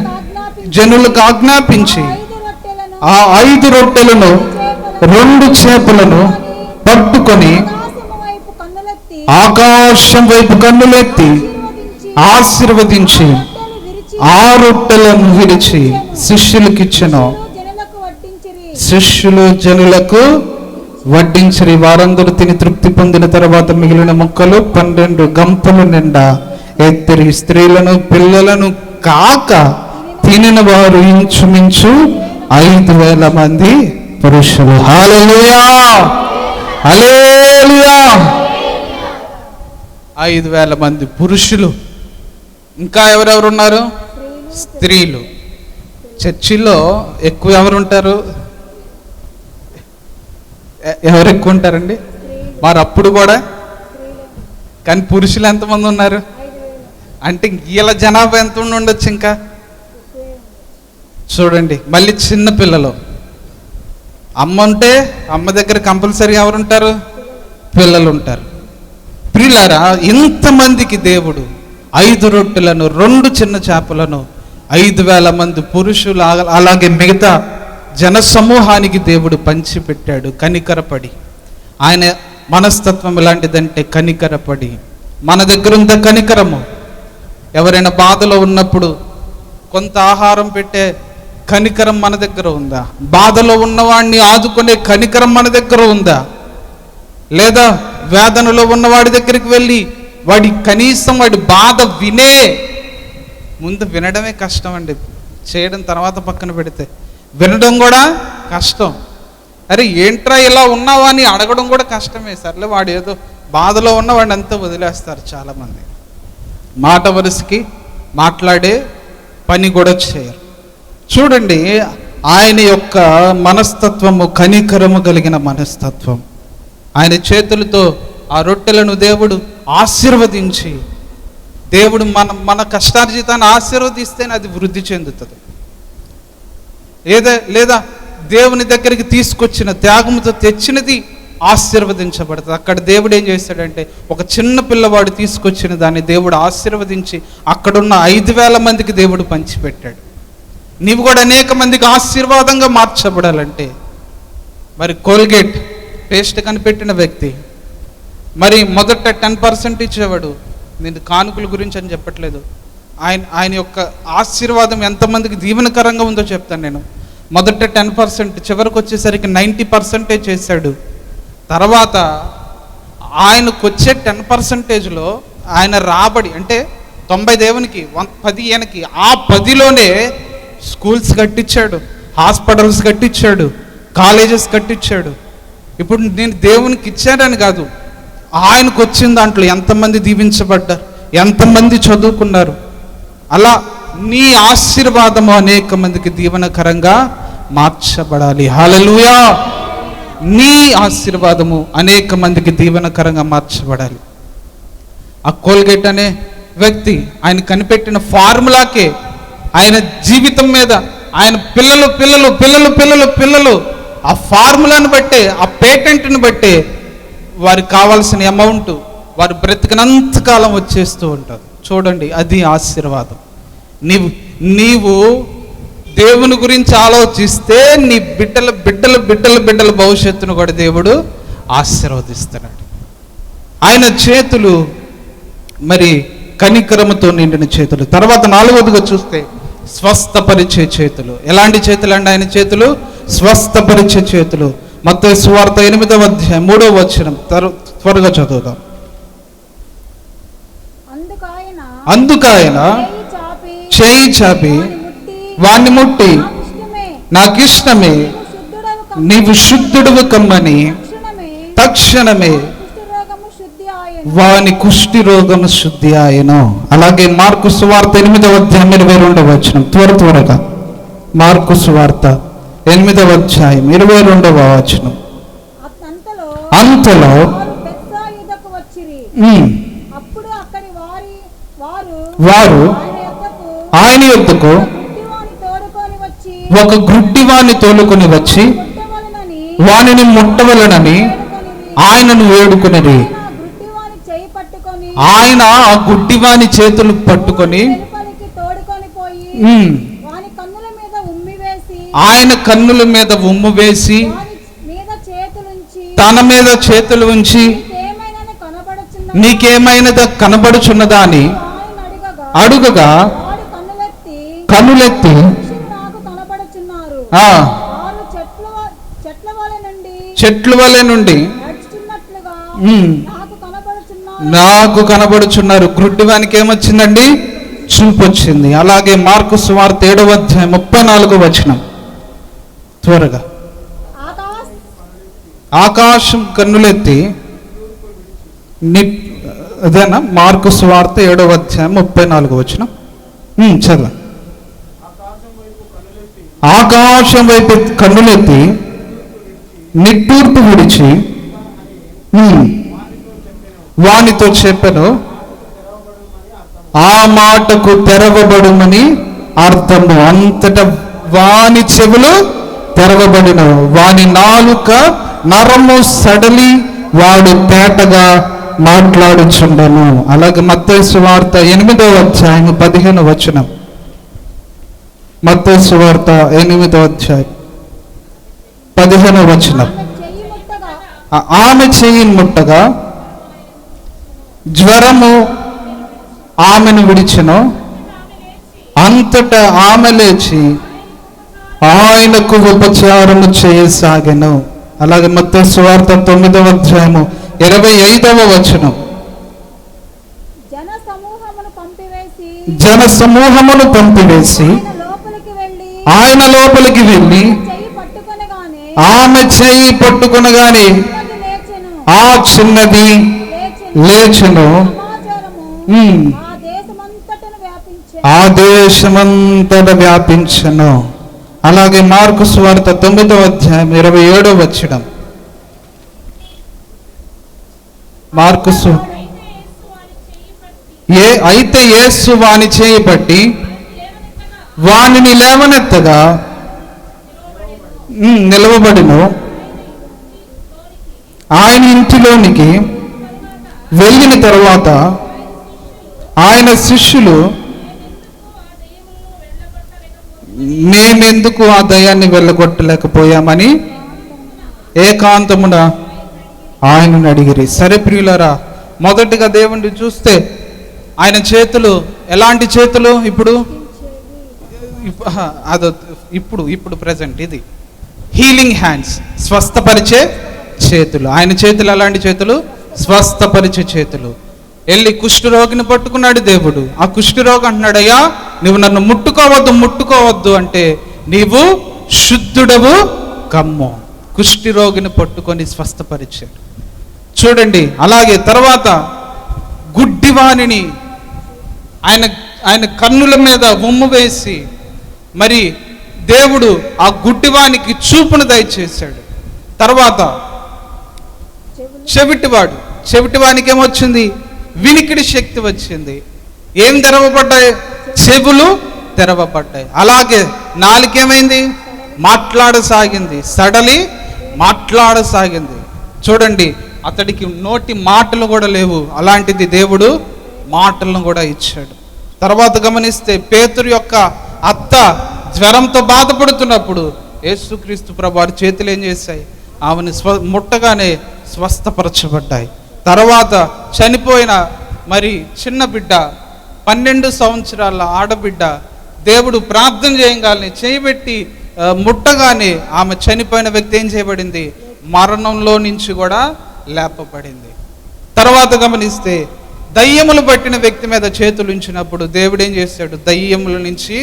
జనులకు ఆజ్ఞాపించి ఆ 5 రొట్టెలను 2 చేపలను పట్టుకొని ఆకాశం వైపు కన్నులెత్తి ఆశీర్వదించి ఆ రొట్టెలను విరిచి శిష్యులకిచ్చెను. జనులకు వడ్డించిరి. శిష్యులు జనులకు వడ్డించిరి. వారందరూ తిని తృప్తి పొందిన తర్వాత మిగిలిన ముక్కలు 12 గంపల నిండా ఎత్తిరి. స్త్రీలను పిల్లలను కాక తినిన వారు ఇంచుమించు 5,000 మంది పురుషులు. హల్లెలూయా, హల్లెలూయా. 5,000 మంది పురుషులు. ఇంకా ఎవరెవరు ఉన్నారు? స్త్రీలు. చర్చిలో ఎక్కువ ఎవరు ఉంటారు? ఎవరు ఎక్కువ ఉంటారండి? మరి అప్పుడు కూడా. కానీ పురుషులు ఎంతమంది ఉన్నారు? అంటే వీళ్ళ జనాభా ఎంత ఉండొచ్చు ఇంకా చూడండి. మళ్ళీ చిన్న పిల్లలు. అమ్మ ఉంటే అమ్మ దగ్గర కంపల్సరీ ఎవరు ఉంటారు? పిల్లలు ఉంటారు. ప్రియులారా, ఇంతమందికి దేవుడు 5 రొట్టెలను 2 చిన్న చేపలను 5,000 మంది పురుషులు అలాగే మిగతా జన సమూహానికి దేవుడు పంచిపెట్టాడు కనికరపడి. ఆయన మనస్తత్వం ఎలాంటిదంటే కనికరపడి. మన దగ్గర ఉందా కనికరము? ఎవరైనా బాధలో ఉన్నప్పుడు కొంత ఆహారం పెట్టే కనికరం మన దగ్గర ఉందా? బాధలో ఉన్నవాడిని ఆదుకునే కనికరం మన దగ్గర ఉందా? లేదా వేదనలో ఉన్నవాడి దగ్గరికి వెళ్ళి కనీసం వాడి బాధ ముందు వినడమే కష్టం అండి. చేయడం తర్వాత పక్కన పెడితే వినడం కూడా కష్టం. అరే ఏంట్రా ఇలా ఉన్నావా అని అడగడం కూడా కష్టమే. సర్లే వాడు ఏదో బాధలో ఉన్నవాడిని అంతా వదిలేస్తారు చాలామంది. మాట వరుసకి మాట్లాడే పని కూడా చేయరు. చూడండి, ఆయన యొక్క మనస్తత్వము కనికరము కలిగిన మనస్తత్వం. ఆయన చేతులతో ఆ రొట్టెలను దేవుడు ఆశీర్వదించి, దేవుడు మన కష్టార్జితాన్ని ఆశీర్వదిస్తేనే అది వృద్ధి చెందుతుంది. లేదా దేవుని దగ్గరికి తీసుకొచ్చిన త్యాగముతో తెచ్చినది ఆశీర్వదించబడుతుంది. అక్కడ దేవుడు ఏం చేశాడంటే ఒక చిన్న పిల్లవాడు తీసుకొచ్చిన దాన్ని దేవుడు ఆశీర్వదించి అక్కడున్న 5,000 మందికి దేవుడు పంచిపెట్టాడు. నీవు కూడా అనేక మందికి ఆశీర్వాదంగా మార్చబడాలంటే మరి కోల్గేట్ పేస్ట్ కనిపెట్టిన వ్యక్తి మరి మొదట 10% ఇచ్చేవాడు. నేను కానుకల గురించి అని చెప్పట్లేదు. ఆయన యొక్క ఆశీర్వాదం ఎంతమందికి దీవెనకరంగా ఉందో చెప్తాను నేను. మొదట 10%, చివరికి వచ్చేసరికి 90% చేశాడు. తర్వాత ఆయనకు వచ్చే 10%లో ఆయన రాబడి అంటే 90 దేవునికి 10 ఈయనకి. ఆ 10లోనే స్కూల్స్ కట్టించాడు, హాస్పిటల్స్ కట్టించాడు, కాలేజెస్ కట్టించాడు. ఇప్పుడు నేను దేవునికి ఇచ్చానని కాదు, ఆయనకు వచ్చిన దాంట్లో ఎంతమంది దీవించబడ్డారు, ఎంతమంది చదువుకున్నారు. అలా నీ ఆశీర్వాదము అనేక మందికి దీవెనకరంగా మార్చబడాలి. హల్లెలూయా. నీ ఆశీర్వాదము అనేక మందికి దీవెనకరంగా మార్చబడాలి. ఆ కోల్గేట్ అనే వ్యక్తి ఆయన కనిపెట్టిన ఫార్ములాకే ఆయన జీవితం మీద ఆయన పిల్లలు పిల్లలు పిల్లలు పిల్లలు పిల్లలు ఆ ఫార్ములాను బట్టే, ఆ పేటెంట్ని బట్టే వారికి కావాల్సిన అమౌంట్ వారు బ్రతికినంతకాలం వచ్చేస్తూ ఉంటారు. చూడండి, అది ఆశీర్వాదం. నీవు దేవుని గురించి ఆలోచిస్తే నీ బిడ్డల బిడ్డల బిడ్డల బిడ్డల భవిష్యత్తును కూడా దేవుడు ఆశీర్వదిస్తున్నాడు. ఆయన చేతులు మరి కనికరముతో నిండిన చేతులు. తర్వాత 4వదిగా చూస్తే స్వస్థపరిచే చేతులు. ఎలాంటి చేతులు అండి ఆయన చేతులు? స్వస్థపరిచే చేతులు. మత్తయి సువార్త 8వ అధ్యాయం 3వ వచనం త్వరగా చదువుదాం. అందుకాయన చేయి చాపి వాణ్ణి ముట్టి నాకు ఇష్టమే, నీవు శుద్ధుడువు కమ్మని తక్షణమే వాని కుష్టి రోగము శుద్ధి ఆయను. అలాగే మార్కు సువార్త 8వ అధ్యాయం 22వ వచనం త్వరగా. మార్కు సువార్త 8వ అధ్యాయం 22వ వచనం. అంతలో వారు ఆయన యొద్దకు ఒక గుడ్డివాణ్ణి తోలుకొని వచ్చి వానిని ముట్టవలనని ఆయనను వేడుకునేది. ఆయన ఆ గుడ్డివాని చేతులు పట్టుకొని ఆయన కన్నుల మీద ఉమ్ము వేసి తన మీద చేతులు ఉంచి నీకేమైనా కనబడుచున్నదా అని అడుగగా కనులెత్తి మనుషులు నాకు కనబడుచున్నారు. ఆ వారు చెట్ల వలె నుండి చెట్ల వలె నుండి నడుచుచున్నట్లుగా ఉమ్, నాకు కనబడుచున్నారు. గ్రుడ్డివానికి ఏమొచ్చిందండి? చూపు వచ్చింది. అలాగే మార్కు సువార్త 7వ అధ్యాయం 34వ వచనం త్వరగా. ఆకాశం కన్నులెత్తి అదేనా? మార్కు సువార్త 7వ అధ్యాయం 34వ వచనం చదువు. ఆకాశం వైపు కన్నులెత్తి నిట్టూర్పు విడిచి వానితో చెప్పెను, ఆ మాటకు తెరవబడుమని అర్థము. అంతటా వాని చెవులు తెరవబడిన, వాని నాలుక నరము సడలి వాడు తేటగా మాట్లాడుచుండెను. అలాగే మత్తయి సువార్త 8వ అధ్యాయం 15వ వచనం. మత్తయి సువార్త 8వ అధ్యాయం 15వ వచనం. ఆమె చెయ్యి ముట్టగా జ్వరము ఆమెను విడిచెను. అంతటా ఆమె లేచి ఆయనకు ఉపచారము చేయసాగెను. అలాగే మత్తయి సువార్త 9వ అధ్యాయము 25వ వచనం. జన సమూహమును పంపివేసి ఆయన లోపలికి వెళ్ళి ఆమె చెయ్యి పట్టుకొనగానే ఆ చిన్నది లేచెను. ఆ దేశమంతట వ్యాపించెను. అలాగే మార్కు సువార్త 9వ అధ్యాయం 27వ వచనం. మార్కు అయితే యేసు వాని చేయి పట్టి వానిని లేవనెత్తగా నిలవబడిను. ఆయన ఇంటిలోనికి వెళ్ళిన తరువాత ఆయన శిష్యులు, మేమెందుకు ఆ దయాన్ని వెళ్ళగొట్టలేకపోయామని ఏకాంతమున ఆయనను అడిగిరి. సరే ప్రియులారా, మొదటిగా దేవుణ్ణి చూస్తే ఆయన చేతులు ఎలాంటి చేతులు? ఇప్పుడు ప్రెజెంట్ ఇది హీలింగ్ హ్యాండ్స్, స్వస్థపరిచే చేతులు. ఆయన చేతులు ఎలాంటి చేతులు? స్వస్థపరిచే చేతులు. వెళ్ళి కుష్ఠరోగిని పట్టుకున్నాడు దేవుడు. ఆ కుష్ఠరోగి అంటున్నాడు, అయ్యా నువ్వు నన్ను ముట్టుకోవద్దు అంటే నీవు శుద్ధుడవు కమ్ము. కుష్ఠరోగిని పట్టుకొని స్వస్థపరిచాడు. చూడండి. అలాగే తర్వాత గుడ్డివాణిని ఆయన కన్నుల మీద ఉమ్ము వేసి మరి దేవుడు ఆ గుడ్డివానికి చూపును దయచేశాడు. తర్వాత చెవిటివానికి ఏమొచ్చింది? వినికిడి శక్తి వచ్చింది. ఏం తెరవబడ్డాయి? చెవులు తెరవబడ్డాయి. అలాగే నాలుకేమైంది? మాట్లాడసాగింది. సడలి మాట్లాడసాగింది. చూడండి, అతడికి నోటి మాటలు కూడా లేవు, అలాంటిది దేవుడు మాటలను కూడా ఇచ్చాడు. తర్వాత గమనిస్తే పేతురు యొక్క అత్త జ్వరంతో బాధపడుతున్నప్పుడు యేసుక్రీస్తు ప్రభువారి చేతులు ఏం చేశాయి? ఆమెను ముట్టగానే స్వస్థపరచబడ్డాయి. తర్వాత చనిపోయిన మరి చిన్న బిడ్డ, 12 సంవత్సరాల ఆడబిడ్డ, దేవుడు ప్రార్థన చేయగానే చేయబెట్టి ముట్టగానే ఆమె చనిపోయిన వ్యక్తి ఏం చేయబడింది? మరణంలో నుంచి కూడా లేపబడింది. తర్వాత గమనిస్తే దయ్యములు పట్టిన వ్యక్తి మీద చేతులు ఉంచినప్పుడు దేవుడు ఏం చేశాడు? దయ్యముల నుంచి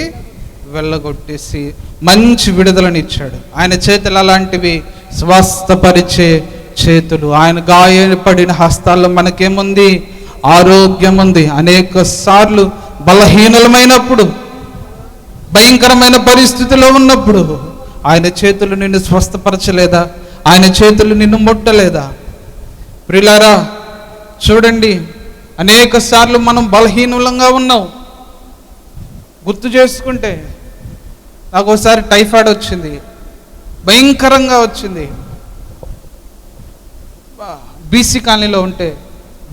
వెళ్ళగొట్టేసి మంచి విడుదలనిచ్చాడు. ఆయన చేతులు అలాంటివి, స్వస్థపరిచే చేతులు. ఆయన గాయపడిన హస్తాల్లో మనకేముంది? ఆరోగ్యం ఉంది. అనేక సార్లు బలహీనమైనప్పుడు, భయంకరమైన పరిస్థితిలో ఉన్నప్పుడు ఆయన చేతులు నిన్ను స్వస్థపరచలేదా? ఆయన చేతులు నిన్ను ముట్టలేదా? ప్రియులారా చూడండి, అనేక సార్లు మనం బలహీనంగా ఉన్నాం. గుర్తు చేసుకుంటే నాకు ఒకసారి టైఫాయిడ్ వచ్చింది, భయంకరంగా వచ్చింది. బీసీ కాలనీలో ఉంటే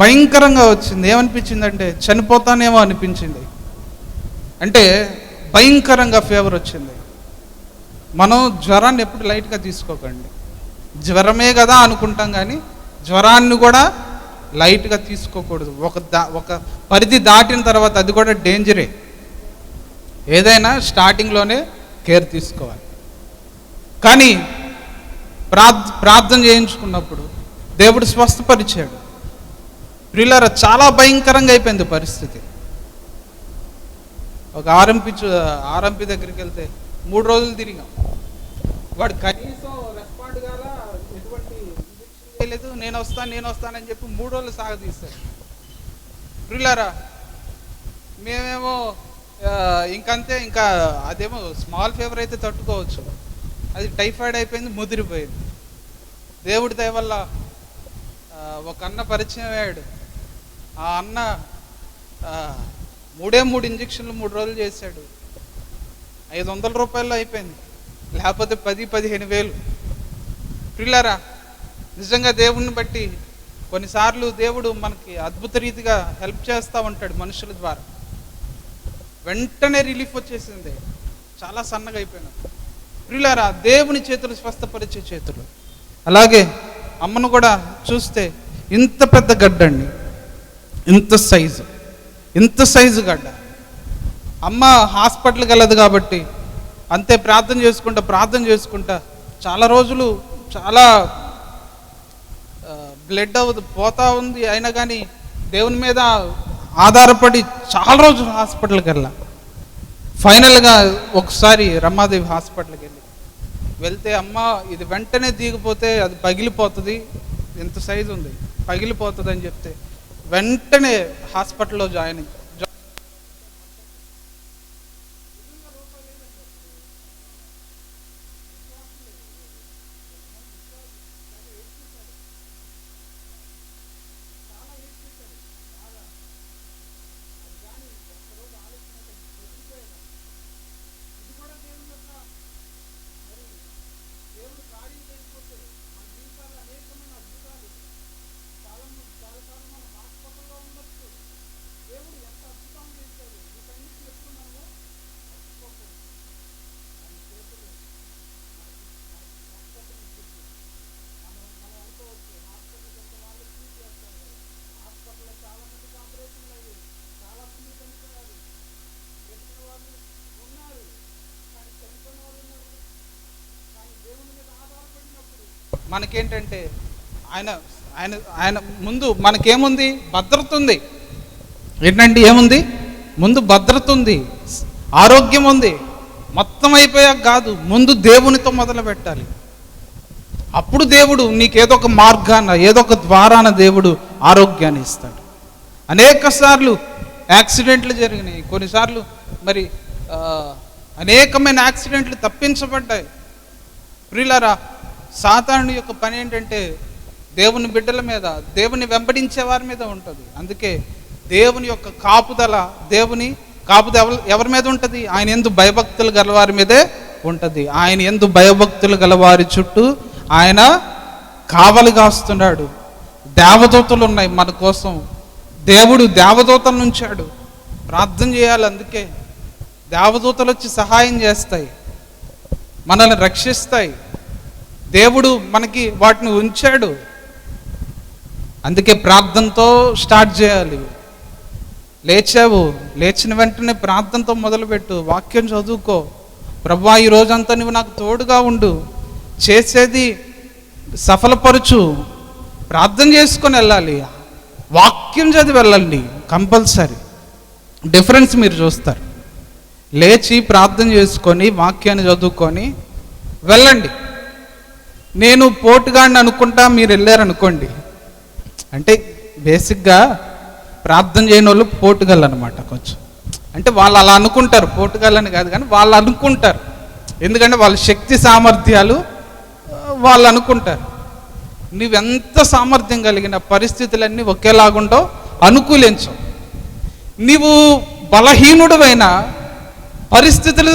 భయంకరంగా వచ్చింది. ఏమనిపించిందంటే చనిపోతానేమో అనిపించింది. అంటే భయంకరంగా ఫీవర్ వచ్చింది. మనం జ్వరాన్ని ఎప్పుడు లైట్గా తీసుకోకండి. జ్వరమే కదా అనుకుంటాం, కానీ జ్వరాన్ని కూడా లైట్గా తీసుకోకూడదు. ఒక పరిధి దాటిన తర్వాత అది కూడా డేంజరే. ఏదైనా స్టార్టింగ్లోనే కేర్ తీసుకోవాలి. కానీ ప్రార్థన చేయించుకున్నప్పుడు దేవుడు స్వస్థపరిచాడు. ప్రియులారా, చాలా భయంకరంగా అయిపోయింది పరిస్థితి. ఒక ఆర్ఎంపీ దగ్గరికి వెళ్తే 3 రోజులు తిరిగాం. వాడు కనీసం రెస్పాండ్ కాలా, ఎటువంటి ఇంజెక్షన్ చేయలేదు. నేను వస్తానని చెప్పి 3 రోజులు సాగదీశాడు. ప్రియులారా, మేమేమో ఇంకంతే, ఇంకా అదేమో స్మాల్ ఫీవర్ అయితే తట్టుకోవచ్చు, అది టైఫాయిడ్ అయిపోయింది, ముదిరిపోయింది. దేవుడి దయ వల్ల ఒక అన్న పరిచయం అయ్యాడు. ఆ అన్న 3 ఇంజక్షన్లు 3 రోజులు చేశాడు. 500 రూపాయల్లో అయిపోయింది, లేకపోతే 10-15 వేలు. ప్రియులారా, నిజంగా దేవుణ్ణి బట్టి కొన్నిసార్లు దేవుడు మనకి అద్భుత రీతిగా హెల్ప్ చేస్తూ ఉంటాడు మనుషుల ద్వారా. వెంటనే రిలీఫ్ వచ్చేసింది, చాలా సన్నగా అయిపోయినా. ప్రియులారా, దేవుని చేతులు స్వస్థపరిచే చేతులు. అలాగే అమ్మను కూడా చూస్తే ఇంత పెద్ద గడ్డ అండి, ఇంత సైజు గడ్డ. అమ్మ హాస్పిటల్కి వెళ్ళదు కాబట్టి అంతే ప్రార్థన చేసుకుంటా చాలా రోజులు చాలా బ్లడ్ పోతా ఉంది. అయినా కానీ దేవుని మీద ఆధారపడి చాలా రోజులు హాస్పిటల్కి వెళ్ళా. ఫైనల్గా ఒకసారి రమాదేవి హాస్పిటల్కి వెళ్తే అమ్మ ఇది వెంటనే దిగిపోతే అది పగిలిపోతుంది, ఎంత సైజు ఉంది, పగిలిపోతుంది అని చెప్తే వెంటనే హాస్పిటల్లో జాయిన్ అయ్యి మనకేంటంటే ఆయన ముందు మనకేముంది, భద్రత ఉంది. ఏంటంటే ఏముంది, ముందు భద్రత ఉంది, ఆరోగ్యం ఉంది. మొత్తం అయిపోయాక కాదు, ముందు దేవునితో మొదలు పెట్టాలి. అప్పుడు దేవుడు నీకేదో ఒక మార్గాన, ఏదో ఒక ద్వారాన దేవుడు ఆరోగ్యాన్ని ఇస్తాడు. అనేక సార్లు యాక్సిడెంట్లు జరిగినాయి, కొన్నిసార్లు మరి అనేకమైన యాక్సిడెంట్లు తప్పించబడ్డాయి. ప్రియులారా, సాతాను యొక్క పని ఏంటంటే దేవుని బిడ్డల మీద, దేవుని వెంబడించే వారి మీద ఉంటుంది. అందుకే దేవుని యొక్క కాపుదల ఎవరి మీద ఉంటుంది? ఆయన యందు భయభక్తులు గలవారి మీదే ఉంటుంది. ఆయన యందు భయభక్తులు గలవారి చుట్టూ ఆయన కావలి కాస్తున్నాడు. దేవదూతలు ఉన్నాయి మన కోసం, దేవుడు దేవదూతలను ఉంచాడు. ప్రార్థన చేయాలి. అందుకే దేవదూతలు వచ్చి సహాయం చేస్తాయి, మనల్ని రక్షిస్తాయి. దేవుడు మనకి వాటిని ఉంచాడు. అందుకే ప్రార్థనతో స్టార్ట్ చేయాలి. లేచిన వెంటనే ప్రార్థనతో మొదలుపెట్టు, వాక్యం చదువుకో. ప్రభువా, ఈ రోజంతా నువ్వు నాకు తోడుగా ఉండు, చేసేది సఫలపరచు. ప్రార్థన చేసుకొని వెళ్ళాలి, వాక్యం చదివి వెళ్ళండి. కంపల్సరీ డిఫరెన్స్ మీరు చూస్తారు. లేచి ప్రార్థన చేసుకొని వాక్యాన్ని చదువుకొని వెళ్ళండి. నేను పోటుగాడిని అనుకుంటా మీరు వెళ్ళారనుకోండి, అంటే బేసిక్గా ప్రార్థన చేయని వాళ్ళు పోటుగాళ్ళు అనమాట. కొంచెం అంటే వాళ్ళు అలా అనుకుంటారు, పోటుగాళ్ళని కాదు కానీ వాళ్ళు అనుకుంటారు. ఎందుకంటే వాళ్ళ శక్తి సామర్థ్యాలు వాళ్ళు అనుకుంటారు. నువ్వెంత సామర్థ్యం కలిగిన పరిస్థితులన్నీ ఒకేలాగుండో అనుకూలించవు. నీవు బలహీనుడువైన పరిస్థితులు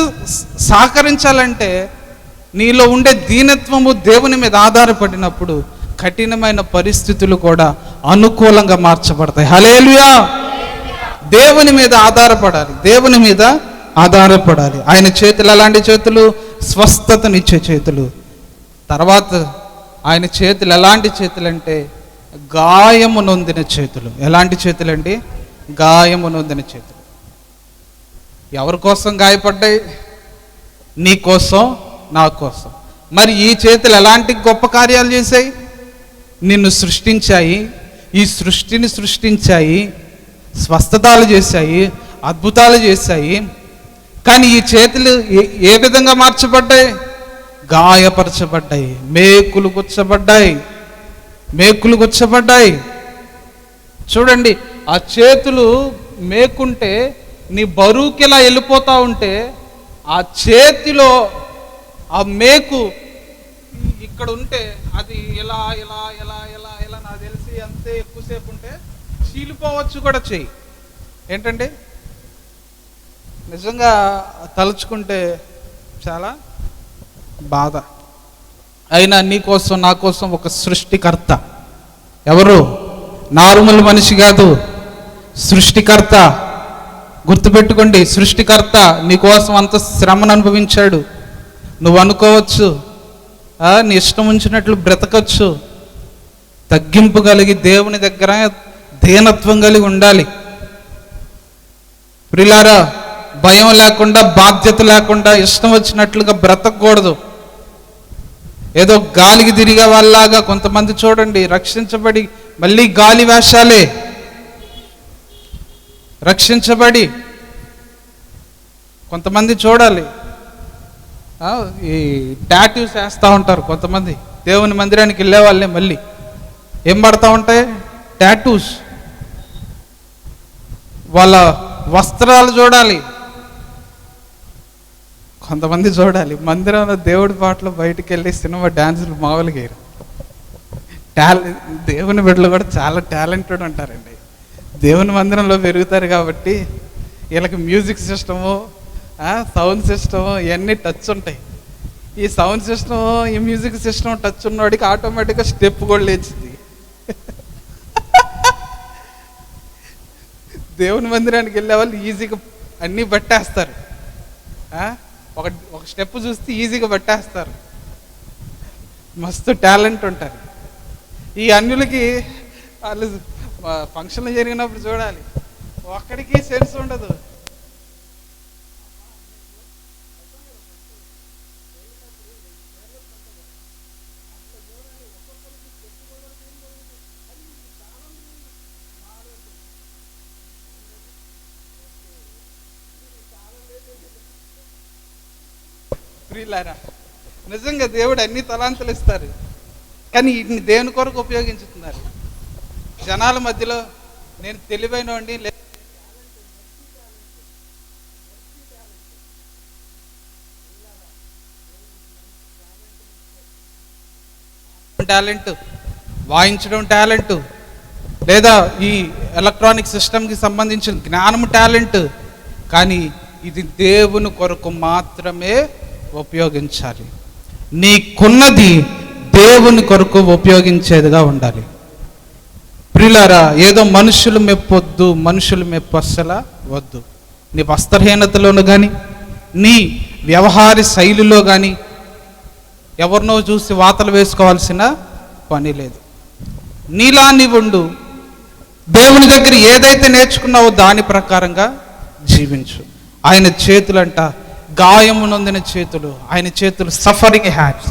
సహకరించాలంటే నీలో ఉండే దీనత్వము దేవుని మీద ఆధారపడినప్పుడు కఠినమైన పరిస్థితులు కూడా అనుకూలంగా మార్చబడతాయి. హల్లెలూయా. దేవుని మీద ఆధారపడాలి. ఆయన చేతులు ఎలాంటి చేతులు? స్వస్థతనిచ్చే చేతులు. తర్వాత ఆయన చేతులు ఎలాంటి చేతులు అంటే గాయము నొందిన చేతులు. ఎలాంటి చేతులండి? గాయము నొందిన చేతులు. ఎవరి కోసం గాయపడ్డాయి? నీ కోసం, నా కోసం. మరి ఈ చేతులు ఎలాంటి గొప్ప కార్యాలు చేశాయి? నిన్ను సృష్టించాయి, ఈ సృష్టిని సృష్టించాయి, స్వస్థతలు చేశాయి, అద్భుతాలు చేశాయి. కానీ ఈ చేతులు ఏ విధంగా మార్చబడ్డాయి? గాయపరచబడ్డాయి, మేకులు గుచ్చబడ్డాయి. చూడండి, ఆ చేతులు మేకుంటే నీ బరువుకి ఇలా వెళ్ళిపోతా ఉంటే ఆ చేతిలో ఆ మేకు ఇక్కడ ఉంటే అది ఇలా ఇలా ఇలా ఇలా ఇలా నాకు తెలిసి అంతే ఎక్కువసేపు ఉంటే చీలిపోవచ్చు కూడా చెయ్యి. ఏంటండి, నిజంగా తలుచుకుంటే చాలా బాధ. అయినా నీ కోసం, నా కోసం ఒక సృష్టికర్త. ఎవరు? నార్మల్ మనిషి కాదు, సృష్టికర్త. గుర్తుపెట్టుకోండి, సృష్టికర్త నీ కోసం అంత శ్రమను అనుభవించాడు. నువ్వు అనుకోవచ్చు నీ ఇష్టం ఉంచినట్లు బ్రతకచ్చు. తగ్గింపు కలిగి దేవుని దగ్గర దీనత్వం కలిగి ఉండాలి. ప్రియులారా, భయం లేకుండా, బాధ్యత లేకుండా ఇష్టం వచ్చినట్లుగా బ్రతకూడదు. ఏదో గాలికి తిరిగే వాళ్ళలాగా కొంతమంది చూడండి, రక్షించబడి మళ్ళీ గాలి వేషాలే. రక్షించబడి కొంతమంది చూడాలి, ఈ టాటూస్ వేస్తూ ఉంటారు కొంతమంది. దేవుని మందిరానికి వెళ్ళే వాళ్ళే మళ్ళీ ఏం పడతా ఉంటాయి? టాటూస్. వాళ్ళ వస్త్రాలు చూడాలి. కొంతమంది చూడాలి, మందిరంలో దేవుడి పాటలు బయటికి వెళ్ళి సినిమా డ్యాన్సులు మామూలుగా. దేవుని బిడ్డలు కూడా చాలా టాలెంటెడ్ ఉంటారండి. దేవుని మందిరంలో పెరుగుతారు కాబట్టి వీళ్ళకి మ్యూజిక్ సిస్టము, సౌండ్ సిస్టము ఇవన్నీ టచ్ ఉంటాయి. ఈ సౌండ్ సిస్టము, ఈ మ్యూజిక్ సిస్టమ్ టచ్ ఉన్నవాడికి ఆటోమేటిక్గా స్టెప్ కూడా లేచింది. దేవుని మందిరానికి వెళ్ళే వాళ్ళు ఈజీగా అన్నీ పట్టేస్తారు. ఒక స్టెప్ చూస్తే ఈజీగా పట్టేస్తారు. మస్తు టాలెంట్ ఉంటారు. ఈ అన్యులకి వాళ్ళు ఫంక్షన్లు జరిగినప్పుడు చూడాలి, ఒక్కడికి సెన్స్ ఉండదు. ప్రియులారా, నిజంగా దేవుడు అన్ని తలాంతులు ఇస్తారు, కానీ వీటిని దేవుని కొరకు ఉపయోగించుతున్నారు. జనాల మధ్యలో నేను తెలివైనోండి, టాలెంట్, వాయించడం టాలెంట్, లేదా ఈ ఎలక్ట్రానిక్ సిస్టమ్కి సంబంధించిన జ్ఞానం టాలెంట్. కానీ ఇది దేవుని కొరకు మాత్రమే ఉపయోగించాలి. నీకున్నది దేవుని కొరకు ఉపయోగించేదిగా ఉండాలి. ప్రియులారా, ఏదో మనుషులు మెప్పొద్దు, మనుషులు మెప్పు అస్సలు వద్దు. నీ వస్త్రహీనతలోను కానీ, నీ వ్యవహార శైలిలో కానీ ఎవరినో చూసి వాతలు వేసుకోవాల్సిన పని లేదు. నీలా నీవు ఉండు. దేవుని దగ్గర ఏదైతే నేర్చుకున్నావో దాని ప్రకారంగా జీవించు. ఆయన చేతులంట గాయము నొందిన చేతులు. ఆయన చేతులు సఫరింగ్ హ్యాండ్స్,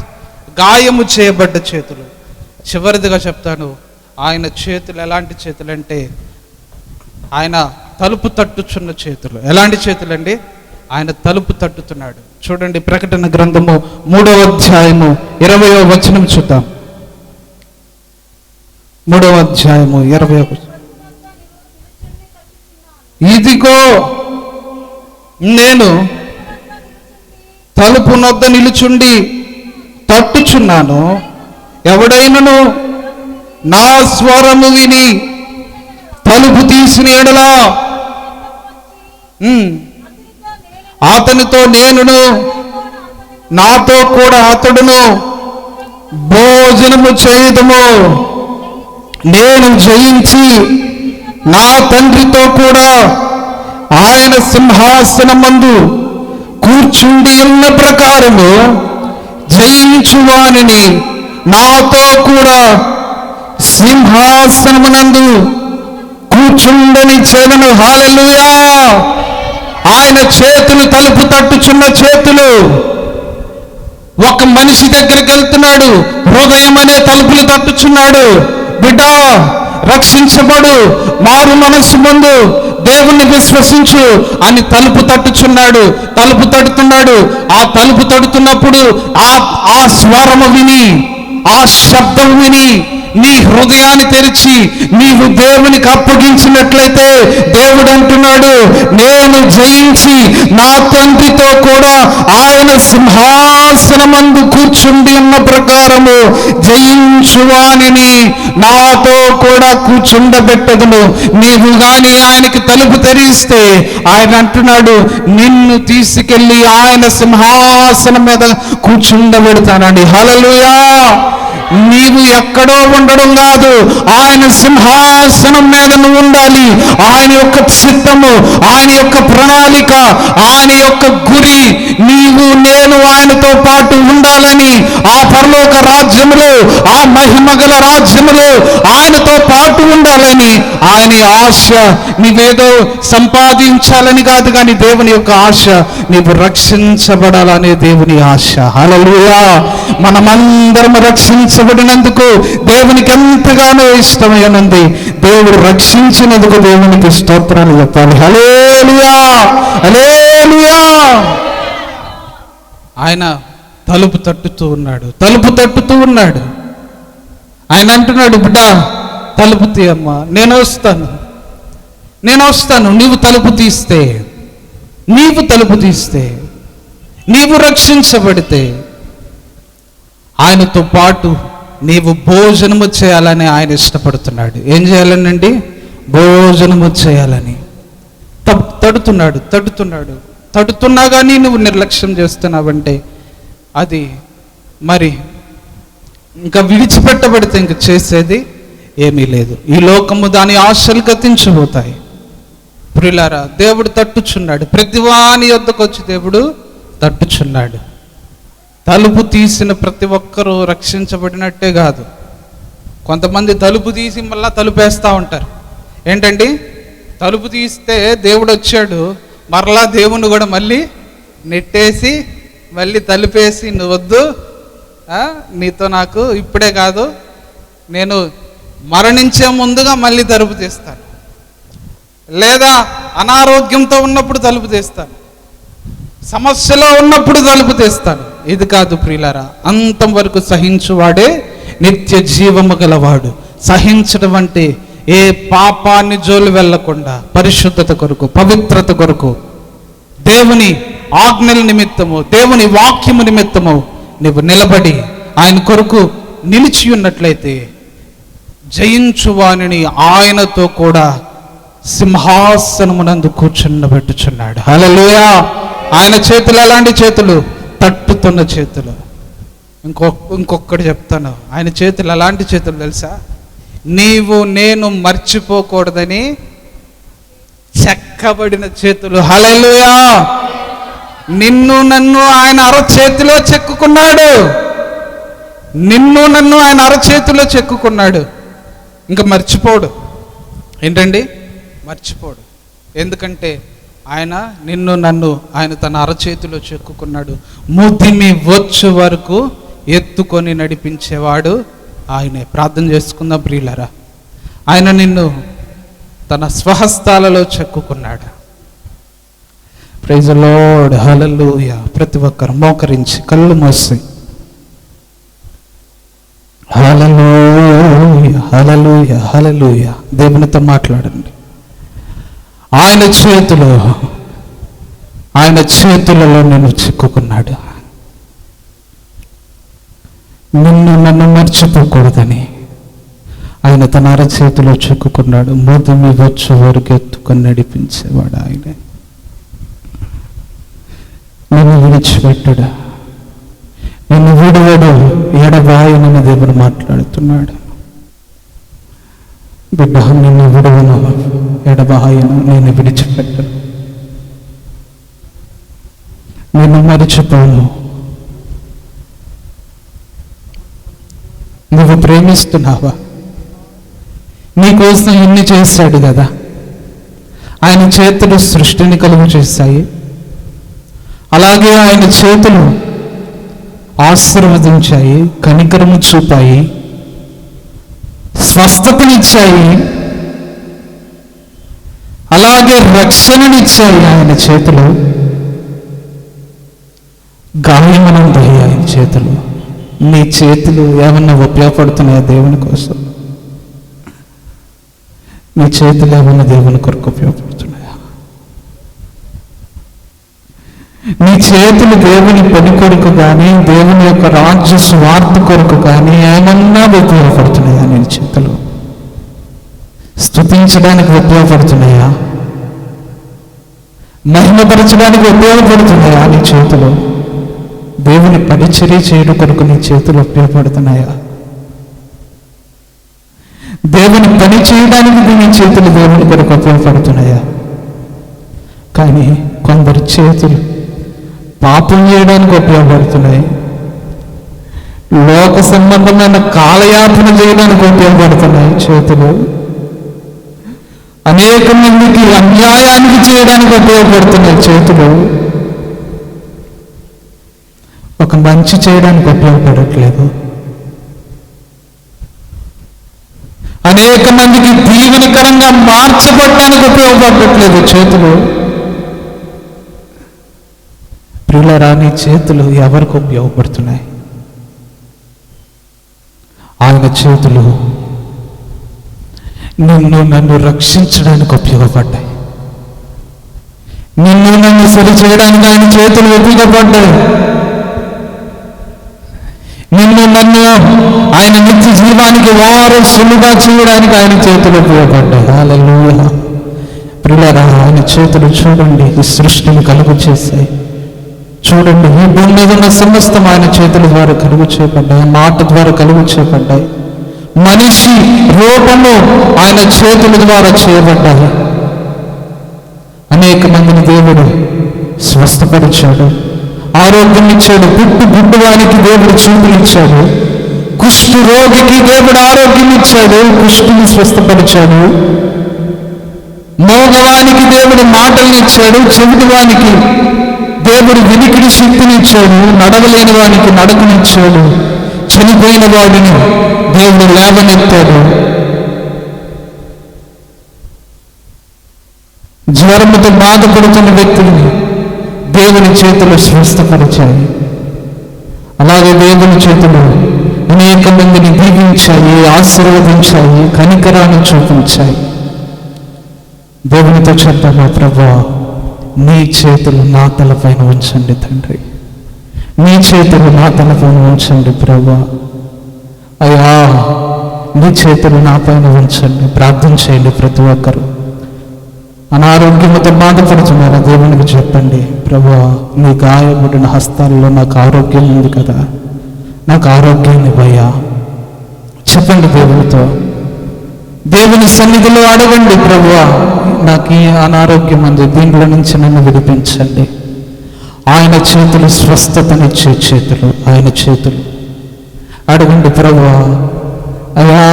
గాయము చేయబడ్డ చేతులు. చివరిదిగా చెప్తాను, ఆయన చేతులు ఎలాంటి చేతులు అంటే ఆయన తలుపు తట్టుచున్న చేతులు. ఎలాంటి చేతులండి? ఆయన తలుపు తట్టుతున్నాడు. చూడండి, ప్రకటన గ్రంథము 3వ అధ్యాయము 20వ వచనం చూద్దాం. 3వ అధ్యాయము 20వ వచనం. ఇదిగో నేను తలుపు నొద్ద నిలుచుండి తట్టుచున్నాను. ఎవడైనను నా స్వరము విని తలుపు తీసిన ఎడలా అతనితో నేనును, నాతో కూడా అతడును భోజనము చేయుదుము. నేను జయించి నా తండ్రితో కూడా ఆయన సింహాసనమందు కూర్చుండి ఉన్న ప్రకారము జయించువానిని నాతో కూడా సింహాసనమునందు కూర్చుండని చేలను. హల్లెలూయా! ఆయన చేతులు తలుపు తట్టుచున్న చేతులు. ఒక మనిషి దగ్గరికి వెళ్తున్నాడు, హృదయం అనే తలుపులు తట్టుచున్నాడు. బిడ్డ రక్షించబడు, మారు మనస్సు పొందు, దేవుణ్ణి విశ్వసించు అని తలుపు తట్టుచున్నాడు. తలుపు తడుతున్నాడు. ఆ తలుపు తడుతున్నప్పుడు ఆ స్వరము విని, ఆ శబ్దం విని నీ హృదయాన్ని తెరిచి నీవు దేవునికి అప్పగించినట్లయితే దేవుడు అంటున్నాడు, నేను జయించి నా తండ్రితో కూడా ఆయన సింహాసనమందు కూర్చుండి ఉన్న ప్రకారము జయించువానిని నాతో కూడా కూర్చుండబెట్టదును. నీవు గాని ఆయనకి తలుపు తెరిస్తే ఆయన అంటున్నాడు, నిన్ను తీసుకెళ్లి ఆయన సింహాసనం మీద కూర్చుండబెడతానండి. హల్లెలూయా. నీవు ఎక్కడో ఉండడం కాదు, ఆయన సింహాసనం మీద నువ్వు ఉండాలి. ఆయన యొక్క చిత్తము, ఆయన యొక్క ప్రణాళిక, ఆయన యొక్క గురి నీవు నేను ఆయనతో పాటు ఉండాలని, ఆ పరలోక రాజ్యములో, ఆ మహిమగల రాజ్యములో ఆయనతో పాటు ఉండాలని ఆయన ఆశ. నీవేదో సంపాదించాలని కాదు, కానీ దేవుని యొక్క ఆశ నీవు రక్షించబడాలనే దేవుని ఆశ. హల్లెలూయా. మనమందరం రక్షించబడినందుకు దేవునికి ఎంతగానో ఇష్టమైనది. దేవుడు రక్షించినందుకు దేవునికి స్తోత్రాలు చెప్పాలి. హల్లెలూయా, హల్లెలూయా. ఆయన తలుపు తట్టుతూ ఉన్నాడు, తలుపు తట్టుతూ ఉన్నాడు. ఆయన అంటున్నాడు, బిడ్డ తలుపు తీయమ్మా, నేను వస్తాను, నేను వస్తాను. నీవు తలుపు తీస్తే, నీవు తలుపు తీస్తే, నీవు రక్షించబడితే ఆయనతో పాటు నీవు భోజనము చేయాలని ఆయన ఇష్టపడుతున్నాడు. ఏం చేయాలనండి? భోజనము చేయాలని. తడుతున్నాడు, తడుతున్నాడు, తడుతున్నా కానీ నువ్వు నిర్లక్ష్యం చేస్తున్నావంటే అది మరి ఇంకా విడిచిపెట్టబడితే ఇంక చేసేది ఏమీ లేదు. ఈ లోకము దాని ఆశలు గతించిపోతాయి. ప్రియులారా, దేవుడు తట్టుచున్నాడు. ప్రతివాని యొద్దకు వచ్చి దేవుడు తట్టుచున్నాడు. తలుపు తీసిన ప్రతి ఒక్కరూ రక్షించబడినట్టే కాదు. కొంతమంది తలుపు తీసి మళ్ళా తలుపేస్తూ ఉంటారు. ఏంటండి? తలుపు తీస్తే దేవుడు వచ్చాడు, మరలా దేవుని కూడా మళ్ళీ నెట్టేసి మళ్ళీ తలుపేసి, నువ్వు వద్దు, నీతో నాకు ఇప్పుడే కాదు, నేను మరణించే ముందుగా మళ్ళీ తలుపు తీస్తాను, లేదా అనారోగ్యంతో ఉన్నప్పుడు తలుపు తీస్తాను, సమస్యలో ఉన్నప్పుడు తలుపు తీస్తాను. ఇది కాదు ప్రియులారా. అంతం వరకు సహించువాడే నిత్య జీవము గలవాడు. సహించడం అంటే ఏ పాపాన్ని జోలు వెళ్లకుండా పరిశుద్ధత కొరకు, పవిత్రత కొరకు, దేవుని ఆజ్ఞల నిమిత్తము, దేవుని వాక్యము నిమిత్తము నువ్వు నిలబడి ఆయన కొరకు నిలిచి ఉన్నట్లయితే జయించువానిని ఆయనతో కూడా సింహాసనమునందు కూర్చుండబెట్టుచున్నాడు. హల్లెలూయా. ఆయన చేతులు ఎలాంటి చేతులు? తట్టుతున్న చేతులు. ఇంకొకటి చెప్తాను, ఆయన చేతులు ఎలాంటి చేతులు తెలుసా? నీవు నేను మర్చిపోకూడదని చెక్కబడిన చేతులు. హల్లెలూయా. నిన్ను నన్ను ఆయన అరచేతిలో చెక్కుకున్నాడు. నిన్ను నన్ను ఆయన అరచేతిలో చెక్కుకున్నాడు. ఇంకా మర్చిపోడు. ఏంటండి? మర్చిపోడు. ఎందుకంటే ఆయన నిన్ను నన్ను ఆయన తన అరచేతిలో చెక్కుకున్నాడు. ముదిమి వచ్చు వరకు ఎత్తుకొని నడిపించేవాడు ఆయనే. ప్రార్థన చేసుకుందాం ప్రియులారా. ఆయన నిన్ను తన స్వహస్తాలలో చెక్కుకున్నాడు. Praise the Lord. హల్లెలూయా. ప్రతి ఒక్కరు మోకరించి కళ్ళు మూసి హల్లెలూయా, హల్లెలూయా, హల్లెలూయా దేవునితో మాట్లాడండి. ఆయన చేతులలో నేను చిక్కుకున్నాడు. నిన్ను నన్ను మర్చిపోకూడదని ఆయన తన అరచేతిలో చిక్కుకున్నాడు. ముదిమి వచ్చు వరకు ఎత్తుకొని నడిపించేవాడు ఆయన. నిన్ను విడిచిపెట్టడా, నిన్ను విడువడు, ఎడబాయనని దేవుడు మాట్లాడుతున్నాడు. బిడ్డ, నిన్ను విడువను, ఎడబాయను, నేను విడిచిపెట్టను, నిన్ను మరిచిపోను. నువ్వు ప్రేమిస్తున్నావా? నీకోసం ఇన్ని చేశాడు కదా. ఆయన చేతులు సృష్టిని కలుగు చేశాయి. అలాగే ఆయన చేతులు ఆశీర్వదించాయి, కనికరము చూపాయి, స్వస్థతనిచ్చాయి, అలాగే రక్షణనిచ్చాయి. ఆయన చేతులు గాయమనందాయి. ఆయన చేతులు. నీ చేతులు ఏమన్నా ఉపయోగపడుతున్నాయా దేవుని కోసం? నీ చేతులు ఏమన్నా దేవుని కొరకు ఉపయోగపడుతున్నాయా? నీ చేతులు దేవుని పని కొరకు కానీ, దేవుని యొక్క రాజ్య స్వార్థ కొరకు కానీ ఏమన్నా ఉపయోగపడుతున్నాయా? నీ చేతులు స్తుతించడానికి ఉపయోగపడుతున్నాయా? మహిమపరచడానికి ఉపయోగపడుతున్నాయా? నీ చేతులు దేవుని పరిచర్య చేయడం కొరకు నీ చేతులు ఉపయోగపడుతున్నాయా? దేవుని పని చేయడానికి నీ చేతులు దేవుని కొరకు ఉపయోగపడుతున్నాయా? కానీ కొందరి చేతులు పాపం చేయడానికి ఉపయోగపడుతున్నాయి, లోక సంబంధమైన కాలయాపన చేయడానికి ఉపయోగపడుతున్నాయి చేతులు. అనేక మందికి అన్యాయానికి చేయడానికి ఉపయోగపడుతున్నాయి చేతులు. ఒక మంచి చేయడానికి ఉపయోగపడట్లేదు. అనేక మందికి దీవెనకరంగా మార్చబడటానికి ఉపయోగపడట్లేదు చేతులు. ప్రియులారా, నీ చేతులు ఎవరికి ఉపయోగపడుతున్నాయి? ఆయన చేతులు నిన్ను నన్ను రక్షించడానికి ఉపయోగపడ్డాయి. నిన్ను నన్ను సరి చేయడానికి ఆయన చేతులు ఉపయోగపడ్డాయి. నిన్ను నన్ను ఆయన నిత్య జీవానికి వారసులుగా చేయడానికి ఆయన చేతులు ఉపయోగపడ్డాయి. హల్లెలూయా. ప్రియులారా, ఆయన చేతులు చూడండి ఈ సృష్టిని కలుగు చేశాయి. చూడండి, ఈ భూమి మీద ఉన్న సమస్తం ఆయన చేతుల ద్వారా కలుగు చేయబడ్డాయి, మాట ద్వారా కలుగు చేయబడ్డాయి. మనిషి రూపము ఆయన చేతుల ద్వారా చేయబడ్డాయి. అనేక మందిని దేవుడు స్వస్థపరిచాడు, ఆరోగ్యం ఇచ్చాడు. గుడ్డివానికి దేవుడు చూపులు ఇచ్చాడు. కుష్టు రోగికి దేవుడు ఆరోగ్యం ఇచ్చాడు, కుష్టుని స్వస్థపరిచాడు. మోగవానికి దేవుడు మాటలను ఇచ్చాడు, చెవిటివానికి దేవుడు వినికిడి శక్తినిచ్చాడు, నడవలేని వానికి నడకనిచ్చాడు. చనిపోయిన వాడిని దేవుడు లేవనెత్తాడు. జ్వరముతో బాధపడుతున్న వ్యక్తులని దేవుని చేతులు స్వస్థపరిచాయి. అలాగే దేవుని చేతులు అనేక మందిని దీవించాయి, ఆశీర్వదించాయి, కనికరాన్ని చూపించాయి. దేవునితో చెప్పాను, ప్రభువా నీ చేతులు నా తలపైన ఉంచండి తండ్రి, నీ చేతులు నా తలపైన ఉంచండి ప్రభువా. అయ్యా నీ చేతులు నా పైన ఉంచండి. ప్రార్థన చేయండి ప్రతి ఒక్కరు. అనారోగ్యంతో బాధపడుతున్నారా? దేవునికి చెప్పండి, ప్రభువా నీ గాయపడిన హస్తాల్లో నాకు ఆరోగ్యం ఉంది కదా, నాకు ఆరోగ్యాన్ని ఇవ్వయ్యా. చెప్పండి దేవునితో, దేవుని సన్నిధిలో అడగండి, ప్రభువా నాకు ఈ అనారోగ్యం ఉంది, దీంట్లో నుంచి నన్ను విడిపించండి. ఆయన చేతులు స్వస్థతనిచ్చే చేతులు, ఆయన చేతులు. అడగండి, ప్రభువా అయ్యా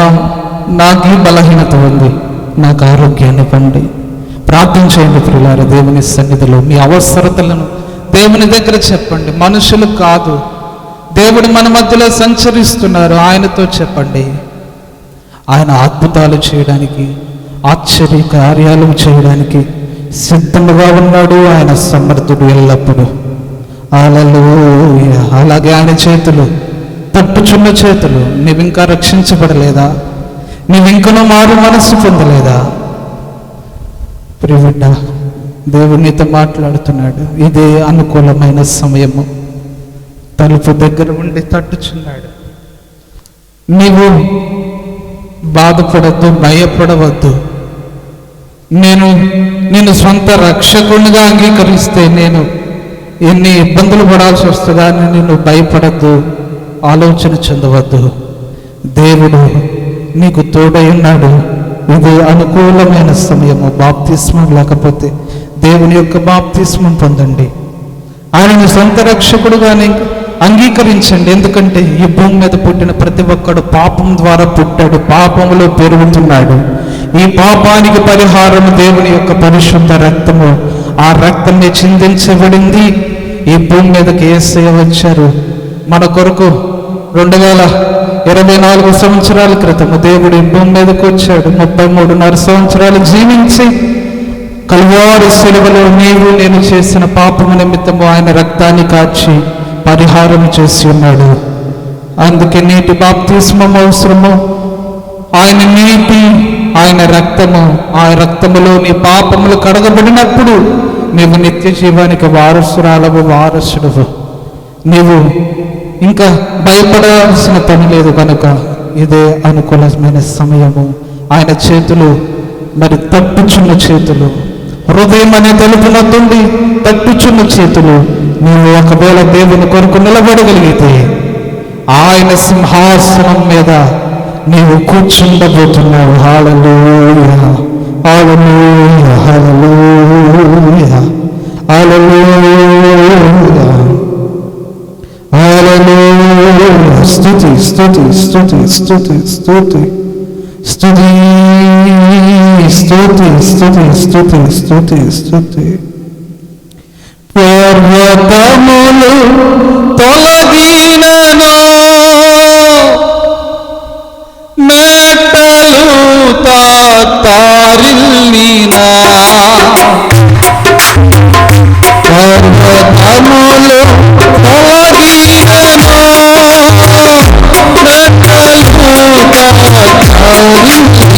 నాకు ఈ బలహీనత ఉంది, నాకు ఆరోగ్యాన్ని ఇవ్వండి. ప్రార్థన చేయండి ప్రియులారా. దేవుని సన్నిధిలో మీ అవసరతలను దేవుని దగ్గర చెప్పండి, మనుషులు కాదు. దేవుడు మన మధ్యలో సంచరిస్తున్నారు, ఆయనతో చెప్పండి. ఆయన అద్భుతాలు చేయడానికి, ఆశ్చర్య కార్యాలు చేయడానికి సిద్ధముగా ఉన్నాడు. ఆయన సమర్థుడు ఎల్లప్పుడూ. హల్లెలూయా. అలాగే ఆయన చేతులు తట్టుచున్న చేతులు. నీవింకా రక్షించబడలేదా? నీవింకనూ మారు మనస్సు పొందలేదా? ప్రియబిడ్డ, దేవుడు నీతో మాట్లాడుతున్నాడు. ఇదే అనుకూలమైన సమయము. తలుపు దగ్గర ఉండి తట్టుచున్నాడు. నీవు బాధపడద్దు, భయపడవద్దు. నేను సొంత రక్షకునిగా అంగీకరిస్తే నేను ఎన్ని ఇబ్బందులు పడాల్సి వస్తుందా అని నేను భయపడద్దు, ఆలోచన చెందవద్దు. దేవుడు నీకు తోడై ఉన్నాడు. ఇది అనుకూలమైన సమయము. బాప్తిస్మం లేకపోతే దేవుని యొక్క బాప్తిస్మం పొందండి. ఆయనను సొంత రక్షకుడుగా అంగీకరించండి. ఎందుకంటే ఈ భూమి మీద పుట్టిన ప్రతి ఒక్కడు పాపం ద్వారా పుట్టాడు, పాపంలో పెరుగుతున్నాడు. ఈ పాపానికి పరిహారం దేవుని యొక్క పరిశుద్ధ రక్తము. ఆ రక్తమే చిందించబడింది. ఈ భూమి మీదకి యేసయ్య వచ్చారు మన కొరకు. 2024 సంవత్సరాల క్రితము దేవుడు ఈ భూమి మీదకి వచ్చాడు. 33.5 సంవత్సరాలు జీవించి కల్వారి శిలువలో నీవు నేను చేసిన పాపము నిమిత్తము ఆయన రక్తాన్ని కాచి పరిహారం చేసి ఉన్నాడు. అందుకే నీటి బాప్తిస్మం అవసరము. ఆయన నీటి, ఆయన రక్తము, ఆ రక్తములో నీ పాపములు కడగబడినప్పుడు నీవు నిత్య జీవానికి వారసురాలవు, వారసుడవు. నీవు ఇంకా భయపడాల్సిన పని లేదు కనుక ఇదే అనుకూలమైన సమయము. ఆయన చేతులు మరి తప్పుచున్న చేతులు, హృదయం అనే తలుపునొద్దండి తప్పుచున్న చేతులు. నీవు ఒకవేళ దేవుని కొరకు నిలబడగలిగితే ఆయన సింహాసనం మీద నీవు కూర్చుండబోతున్నావు. హల్లెలూయా, హల్లెలూయా, హల్లెలూయా, హల్లెలూయా, హల్లెలూయా. స్తుతి స్తుతి స్తుతి స్తుతి స్తుతి స్తుతి స్తుతి స్తుతి స్తుతి స్తుతి స్తుతి. పర్వతములు తొలగినను, మెట్టలు తారిల్లినా, పర్వతములు తొలగినను, మెట్టలు పర్వతములు తొలగినను